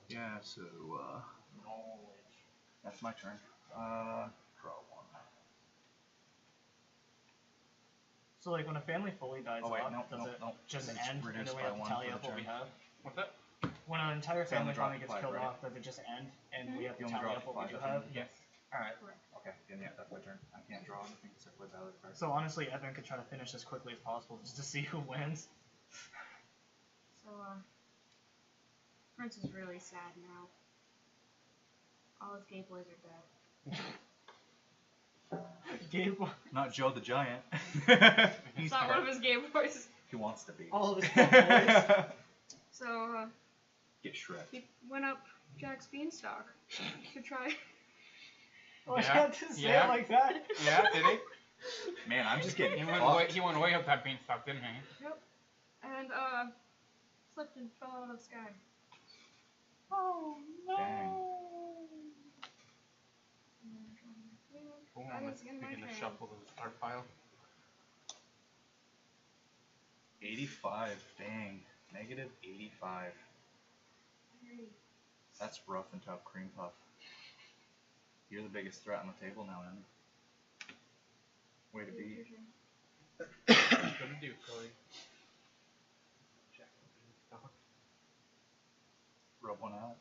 Yeah. So that's my turn. Draw 1. So like when a family fully dies Oh, wait, off, no, does no, it no. just It's end and reduced then we by have to 1 tally for up the what we turn. have? What's that? When an entire Family family drop finally to gets 5, killed right? off, does it just end and we have to You only tally drop up what we to do 5, have? Yes. Alright. Okay, then yeah, that's my turn. I can't draw anything except play valid cards. So honestly, Evan could try to finish as quickly as possible just to see who wins. So, Prince is really sad now. All his gay boys are dead. Gabe, Not Joe the Giant. It's not one of his gay boys. He wants to be. all of his boys. So, Get Shrek. he went up Jack's beanstalk to try. Oh, I Yeah, had to say yeah. it like that. Yeah, did he? Man, I'm just getting He fucked. went way up that beanstalk, didn't he? Yep. And, slipped and fell out of the sky. Oh no. Dang. Cool, That let's is in my begin the turn. shuffle of the start pile. 85. Dang. Negative 85. That's rough and tough, Cream Puff. You're the biggest threat on the table now, Emmy. Way to be. What are you gonna do, Cody? Jack the beanstalk. Rub one out.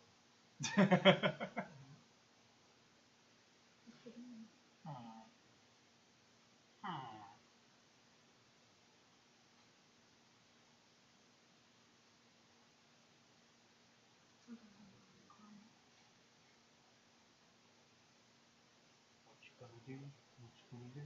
What you gonna do? What you gonna do?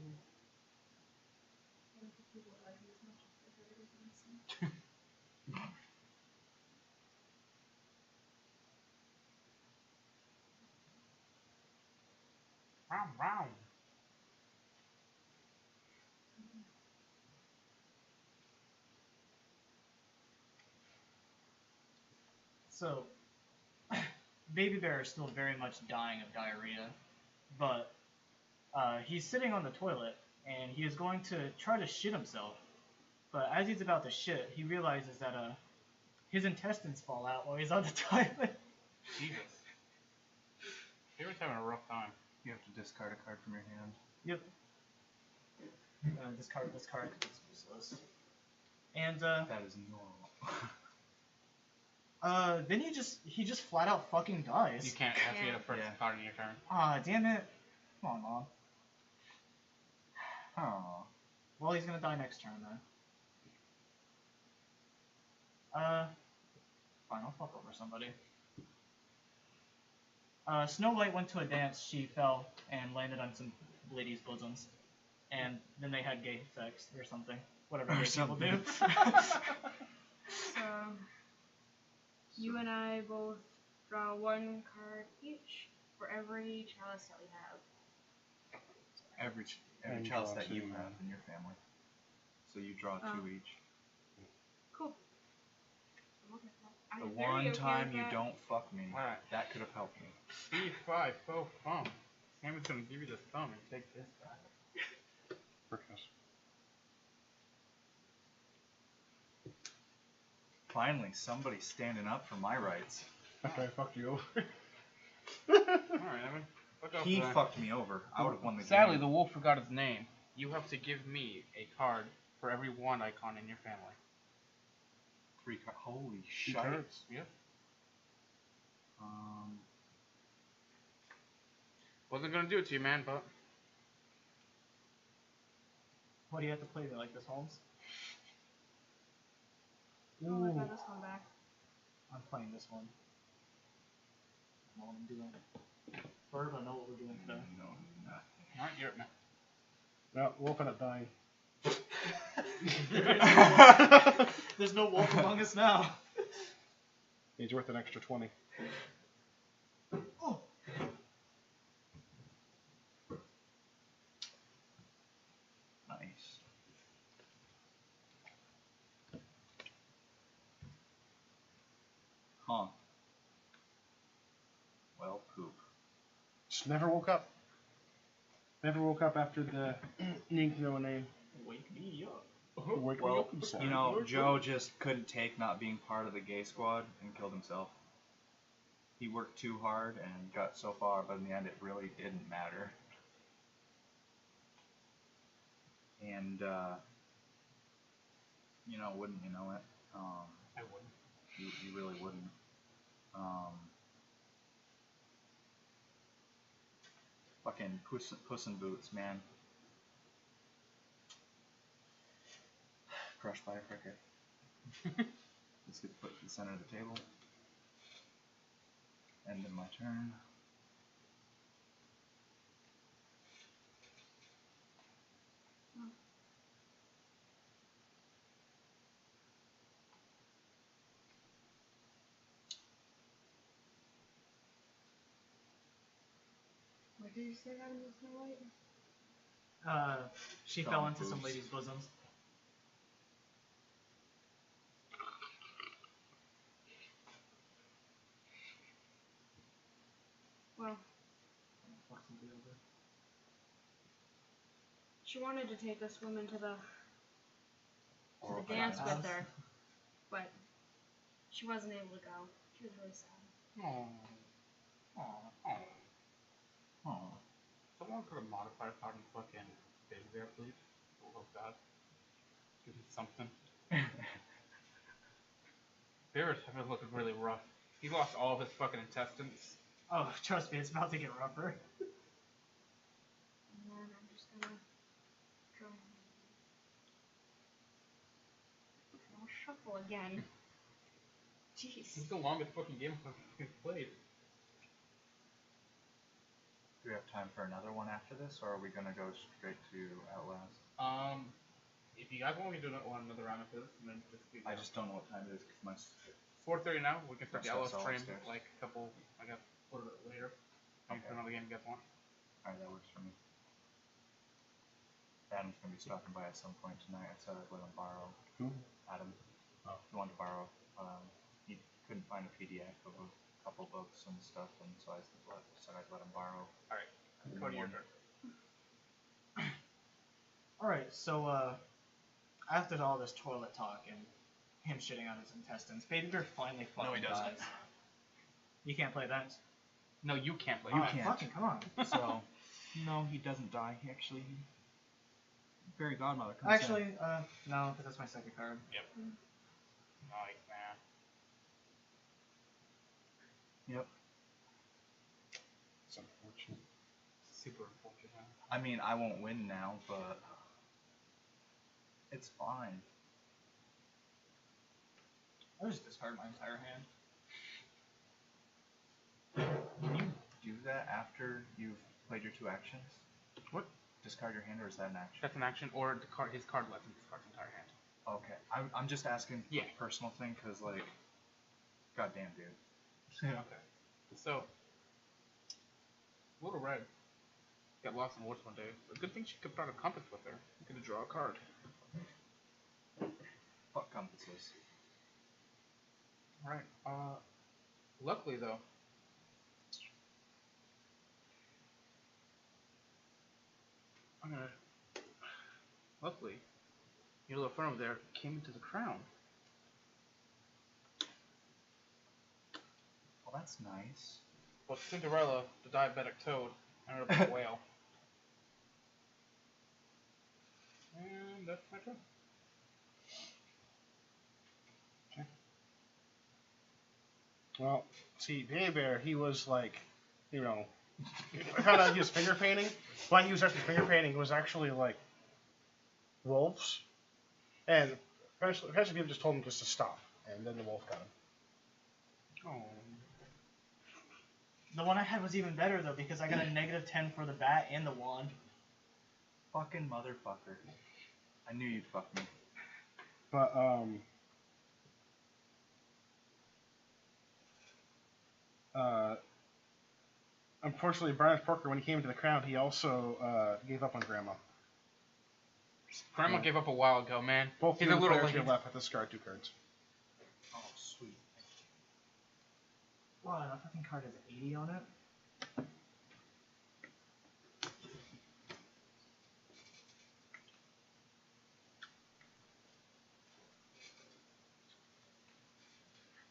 Round, round. So, Baby Bear is still very much dying of diarrhea, but he's sitting on the toilet and he is going to try to shit himself. But as he's about to shit, he realizes that his intestines fall out while he's on the toilet. Jesus. Favor's having a rough time. You have to discard a card from your hand. Yep. Discard. It's useless. And That is normal. then he just flat out fucking dies. You can't. It has to be the first Yeah. card in your turn. Ah, damn it. Come on, Mom. Oh. Well, he's gonna die next turn then. Fine, I'll fuck over somebody. Snow White went to a dance, she fell and landed on some ladies' bosoms. And then they had gay sex or something. Whatever gay people do. So, you and I both draw one card each for every chalice that we have. Every And chalice draw that you two. have in your family. So you draw Oh. 2 each. Cool. I'm okay with that. The I'm very one okay time with you that. don't fuck me, Alright. that could have helped me. C5, faux thumb. Sammy's gonna give you the thumb and take this back. Brickhouse. Finally, somebody standing up for my rights. After I fucked you over. Alright, Evan. Fuck off He the- fucked me over. I would have won the Sadly, game. the wolf forgot his name. You have to give me a card for every one icon in your family. 3 cards. Holy Two shit. cards. Yep. Wasn't gonna do it to you, man, but What do you have to play like this, Holmes? Oh, I got this one back. I'm playing this one. I know what I'm doing. Bird, I know what we're doing today. No, nothing. alright, you're up, man. No, wolf ended up dying. There's no wolf among us now. He's worth an extra 20. Oh. Nice. Huh. Well, poop. Just never woke up. Never woke up after the Nink no name. Wake me up. Wake me Well, up inside. you know, Joe just couldn't take not being part of the gay squad and killed himself. He worked too hard and got so far, but in the end it really didn't matter. And, you know, wouldn't you know it? I wouldn't. You really wouldn't. Fucking Puss in Boots, man. Crushed by a cricket. This gets put to the center of the table. End of my turn. What did you say happened to Snow White? She Fell fell in into some boobs. ladies' bosoms. Well, she wanted to take this woman to the Or dance House. with her, but she wasn't able to go. She was really sad. Aww. Aw. Aww. Oh. Someone could have modified card and fucking Big Bear, please. Oh god. Give me something. Bears have been looking really rough. He lost all of his fucking intestines. Oh, trust me, it's about to get rougher. And then I'm just gonna draw. I'll shuffle again. Jeez. This is the longest fucking game I've played. Do we have time for another one after this, or are we gonna go straight to Outlast? If you guys want, we can do another round of this, and then just do I just don't know what time it is because my 4:30 now. We can start the Stuff's LS all stream upstairs. like a couple, like a little bit later. Okay. For another game you guys want. Alright, that works for me. Adam's gonna be stopping by at some point tonight. I said I'd let him borrow. Who? Adam. Oh. He wanted to borrow. He couldn't find a PDF of a couple books and stuff, and so I said I'd let him borrow. Alright, Cody, your turn. Alright, so, after all this toilet talk and him shitting out his intestines, Baby Bear finally fucking No, he doesn't. dies. You can't play that. No, you can't play Oh, that. can't. fucking come on. So, no, he doesn't die. He actually Fairy Godmother comes Actually, no, because that's my second card. Nice, man. It's unfortunate. Super unfortunate. I mean, I won't win now, but it's fine. I'll just discard my entire hand. Can you do that after you've played your 2 actions? What? Discard your hand, or is that an action? That's an action, or the card, his card lets him discard his entire hand. Okay, I'm just asking Yeah. a personal thing, because, like, goddamn, dude. Okay. So, Little Red got lost in the woods one day. A good thing she could brought a compass with her. You could draw a card. Fuck compasses. Alright, luckily though, luckily, your little friend over there came into the crown. Well, that's nice. But Cinderella, the diabetic toad, ended up with a whale. And that's my turn. Well, see, Baby Bear, he was like, you know, I found out he was finger painting. When he was actually finger painting, it was actually like wolves. And eventually people just told him just to stop. And then the wolf got him. Oh. The one I had was even better though because I got a -10 for the bat and the wand. Fucking motherfucker. I knew you'd fuck me. But, unfortunately, Brian Porker, when he came into the crown, he also gave up on Grandma. Grandma Yeah. gave up a while ago, man. Both He's the a little players late. get left with discard 2 cards. Oh, sweet. Wow, that fucking card has 80 on it.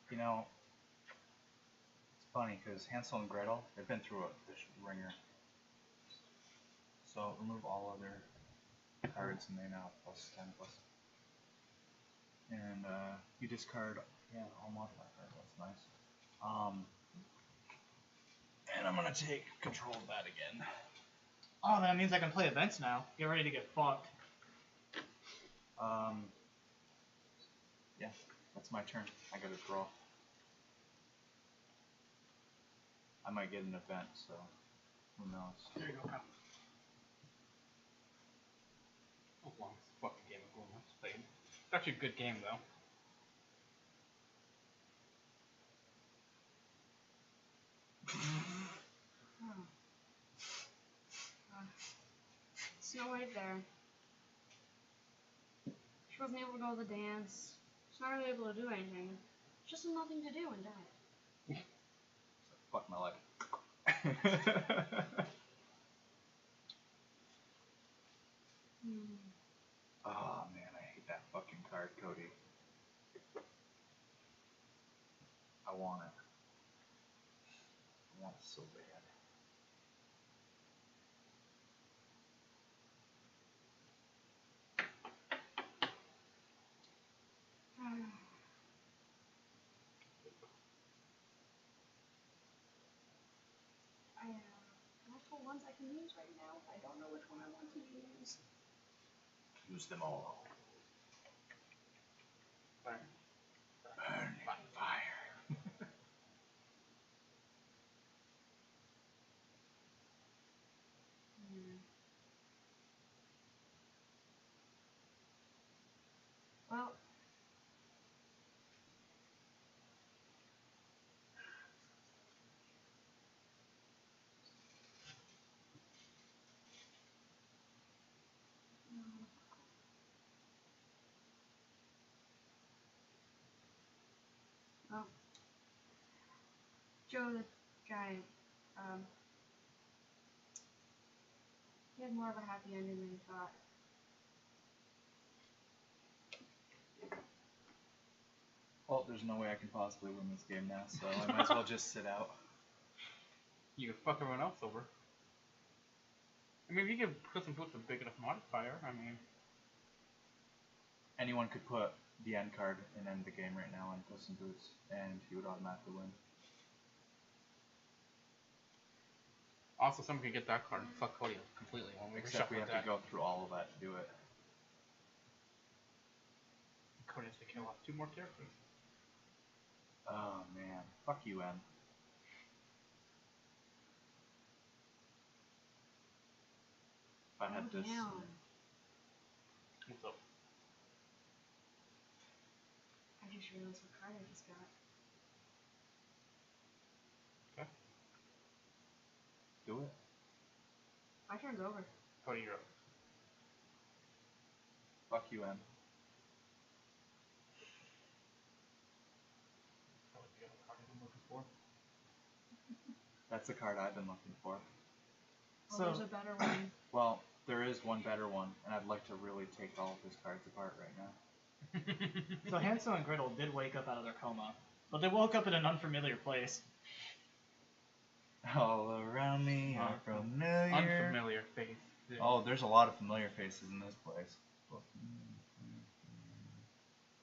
You know, it's funny because Hansel and Gretel, they've been through this ringer. So remove all other cards and they now +10 plus. And you discard, yeah, all modifier cards. That's nice. And I'm gonna take control of that again. Oh, that means I can play events now. Get ready to get fucked. Yeah, that's my turn. I gotta draw. I might get an event, so who knows. There you go, pal. Oh, long fucking game of Gloom I've played. It's actually a good game, though. Snow White there. She wasn't able to go to the dance. She's not really able to do anything. Just nothing to do and died. Fuck my life. Oh man, I hate that fucking card, Cody. I want it. I want it so bad. I have multiple ones I can use right now. I don't know which one I want to use. Use them all. Fine. Burn in fire. Well, Joe the Giant, he had more of a happy ending than he thought. Well, there's no way I can possibly win this game now, so I might as well just sit out. You can fuck everyone else over. I mean, if you give Puss in Boots a big enough modifier, I mean, Anyone could put the end card and end the game right now on Puss in Boots, and he would automatically win. also someone could get that card and fuck Cody up completely when we Except we reshuffle have that. to go through all of that to do it. Cody has to kill off 2 more characters. Oh man, fuck you, M. If I had this. Damn. What's up? I just realized what card I just got. Do it. My turn's over. Cody, you're up. Fuck you, M. Cody, do you have a card you've been looking for? That's the card I've been looking for. Oh, So- there's a better one. Well, there is one better one, and I'd like to really take all of his cards apart right now. So Hansel and Gretel did wake up out of their coma, but they woke up in an unfamiliar place. All around me are familiar. Unfamiliar face. Yeah. Oh, there's a lot of familiar faces in this place.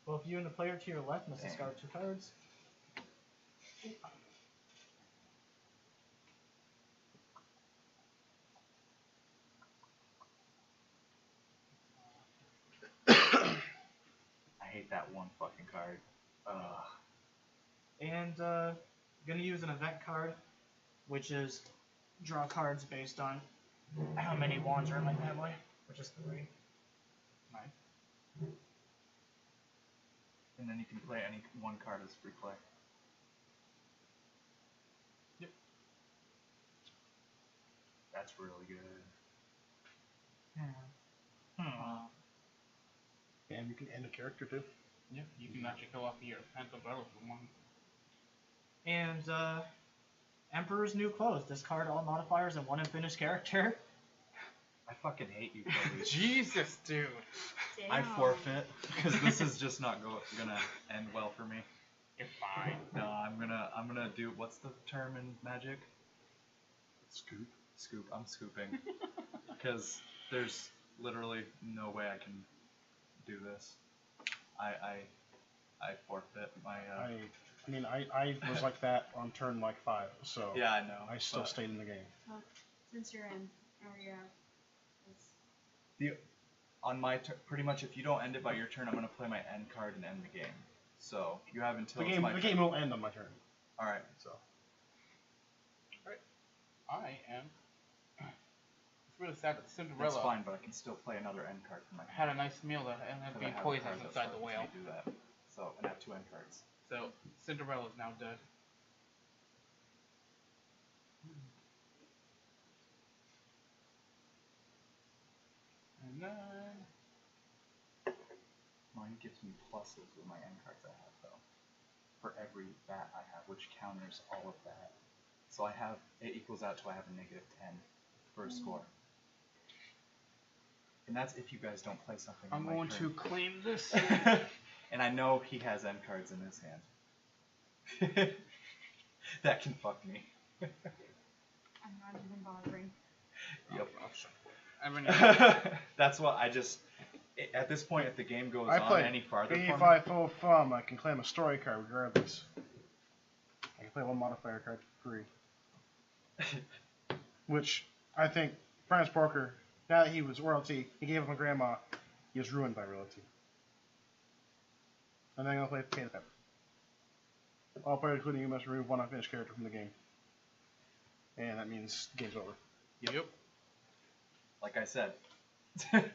Well, if you and the player to your left must discard 2 cards. I hate that one fucking card. Ugh. And gonna use an event card, which is draw cards based on how many wands are in my family, which is 3. Nice. And then you can play any one card as free play. Yep. That's really good. And you can end a character too. Yeah, you can actually kill off your Hansel and Gretel for 1. And Emperor's New Clothes. Discard all modifiers and 1 unfinished character. I fucking hate you, Cody. Jesus, dude. Damn. I forfeit because this is just not gonna end well for me. You're fine. No, I'm gonna do what's the term in Magic? Scoop. Scoop. I'm scooping because there's literally no way I can do this. I forfeit my. I mean, I was like that on turn like 5, so Yeah, I know. I still but stayed in the game. Well, since you're in, or you're out. It's- on my pretty much if you don't end it by your turn, I'm gonna play my end card and end the game. So you have until The it's game my the turn. game will end on my turn. All right. So I am. It's really sad that That's Cinderella fine, but I can still play another end card for my had a nice meal that ended up because I being have a poisoned card that inside the lets whale. me do that. So and I have 2 end cards. So Cinderella is now dead. And then Mine gives me pluses with my end cards I have though. For every bat I have, which counters all of that. So I have it equals out to I have a -10 for a score. And that's if you guys don't play something. I'm on my going turn. to claim this. And I know he has end cards in his hand. That can fuck me. I'm not even bothering. Yep. I mean, That's what I just. At this point, if the game goes I on play any farther, if from I full thumb, I can claim a story card regardless. I can play 1 modifier card for free. Which I think Francis Porker, now that he was royalty, he gave up my grandma, he was ruined by royalty. And then I'm gonna play Potato Pepper. All players, including you, must remove 1 unfinished character from the game. And that means the game's over. yep. like I said, I it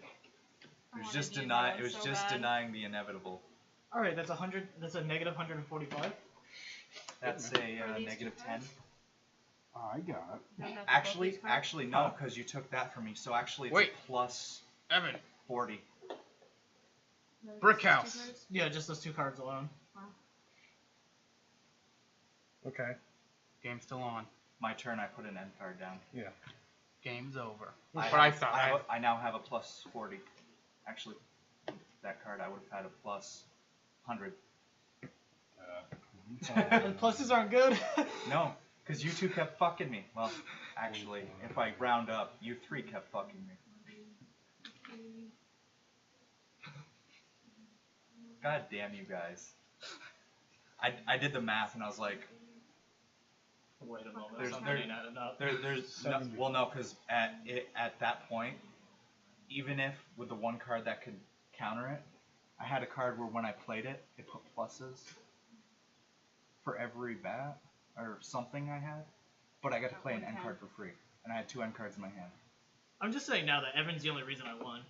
was wanna just use denying. that It was so just bad. denying the inevitable. All right, that's 100. That's a negative 145. That's Are a these -10. 2 I got You don't have to both Actually, these cards? actually no, because you took that from me. So actually, it's Wait. a plus Evan, 40. No, Brick these 2 House. cards? Yeah, just those 2 cards alone. Wow. Okay. game's still on. My turn. I put an end card down. Yeah. Game's over. I, But I thought I now have a plus 40. Actually, that card I would have had a plus 100. And pluses aren't good. No, because you two kept fucking me. Well, actually, if I round up, you 3 kept fucking me. God damn you guys. I did the math and I was like, Wait a moment, There's- something there- ain't adding up. there's no, well no, because at that point, even if with the one card that could counter it, I had a card where when I played it, it put pluses for every bat or something I had, but I got to play an end card for free, and I had 2 end cards in my hand. I'm just saying now that Evan's the only reason I won.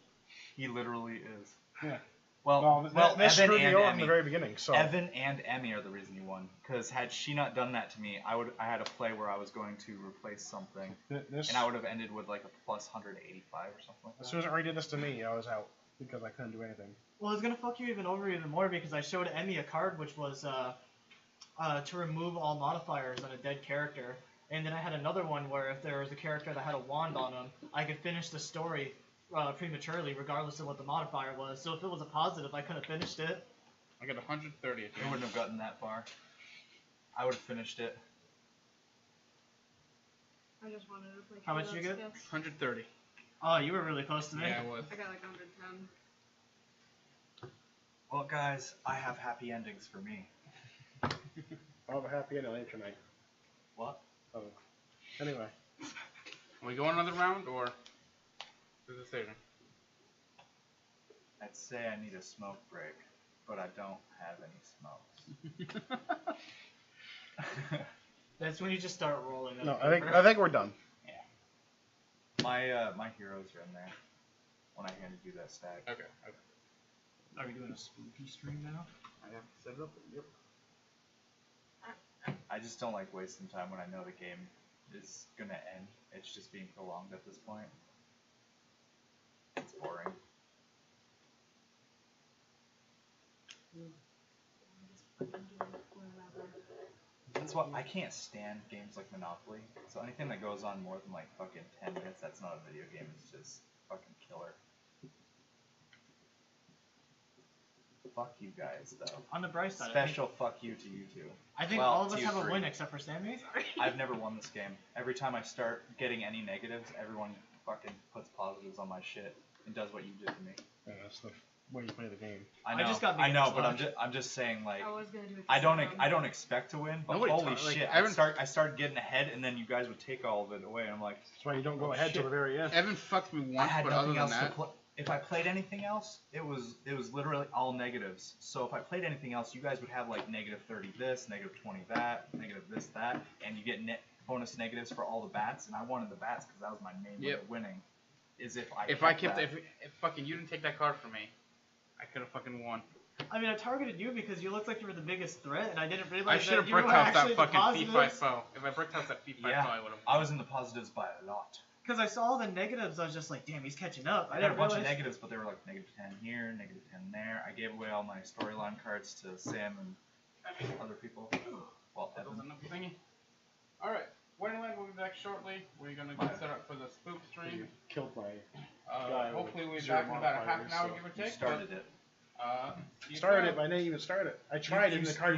He literally is. Yeah. Well, That Evan screwed me and over in Emmy. the very beginning. So Evan and Emmy are the reason you won. Because had she not done that to me, I had a play where I was going to replace something, this, and I would have ended with like a plus 185 or something like that. as soon as Ray did this to me, I was out because I couldn't do anything. Well, it's gonna fuck you even more because I showed Emmy a card which was to remove all modifiers on a dead character, and then I had another one where if there was a character that had a wand on him, I could finish the story prematurely regardless of what the modifier was. So if it was a positive, I could have finished it. I got 130. I wouldn't have gotten that far. I would have finished it. I just wanted to play. How much you get? 130. Oh, you were really close to me. Yeah, it was. I got like 110. Well, guys, I have happy endings for me. I'll have a happy ending later tonight. What? Oh. Anyway, Are we going another round or the decision? I'd say I need a smoke break, but I don't have any smokes. That's when you just start rolling. no, that I paper. think we're done. My heroes are in there when I handed you that stack. Okay. Are we doing a spooky stream now? I have to set it up. Yep. I just don't like wasting time when I know the game is gonna end. It's just being prolonged at this point. It's boring. That's why I can't stand games like Monopoly. So anything that goes on more than like fucking 10 minutes, that's not a video game. It's just fucking killer. Fuck you guys, though. On the bright side, Special fuck you to you two. I think Well, all of to us you have a three. win except for Sammy. I've never won this game. Every time I start getting any negatives, everyone fucking puts positives on my shit and does what you did to me. Yeah, that's the way you play the game. I I know, just got I know, beginner's but luck. I'm just saying, like, I was gonna do it. I don't expect to win, but Nobody holy ta- like, shit, Evan- I started getting ahead, and then you guys would take all of it away, and I'm like, That's why you don't go Oh, ahead till shit. the very end. Evan fucked me I once, had but other nothing than else to that, play. If I played anything else, it was literally all negatives. So if I played anything else, you guys would have like negative 30 this, negative 20 that, negative this that, and you get bonus negatives for all the bats. And I wanted the bats because that was my main way Yep. of winning. Is if I kept kept, that. if fucking you didn't take that card from me, I could have fucking won. I mean, I targeted you because you looked like you were the biggest threat, and I didn't I realize should have that you were brickhoused that actually the fucking fee 5 positives. foe. If I brickhoused that fee 5 Yeah. foe, I would have. I was in the positives by a lot. Because I saw all the negatives, I was just like, damn, he's catching up. I I got a didn't bunch of realize. negatives, but they were like negative 10 here, negative 10 there. I gave away all my storyline cards to Sam and other people. Well, That was Evan. enough thingy. Alright, Wonderland will be back shortly. We're gonna get set up for the spook stream. You killed my guy Hopefully we'll with be zero back in about a half an modifiers, hour, so give or You take. started it. See you started soon. it, but I didn't even start it. I tried You- and the card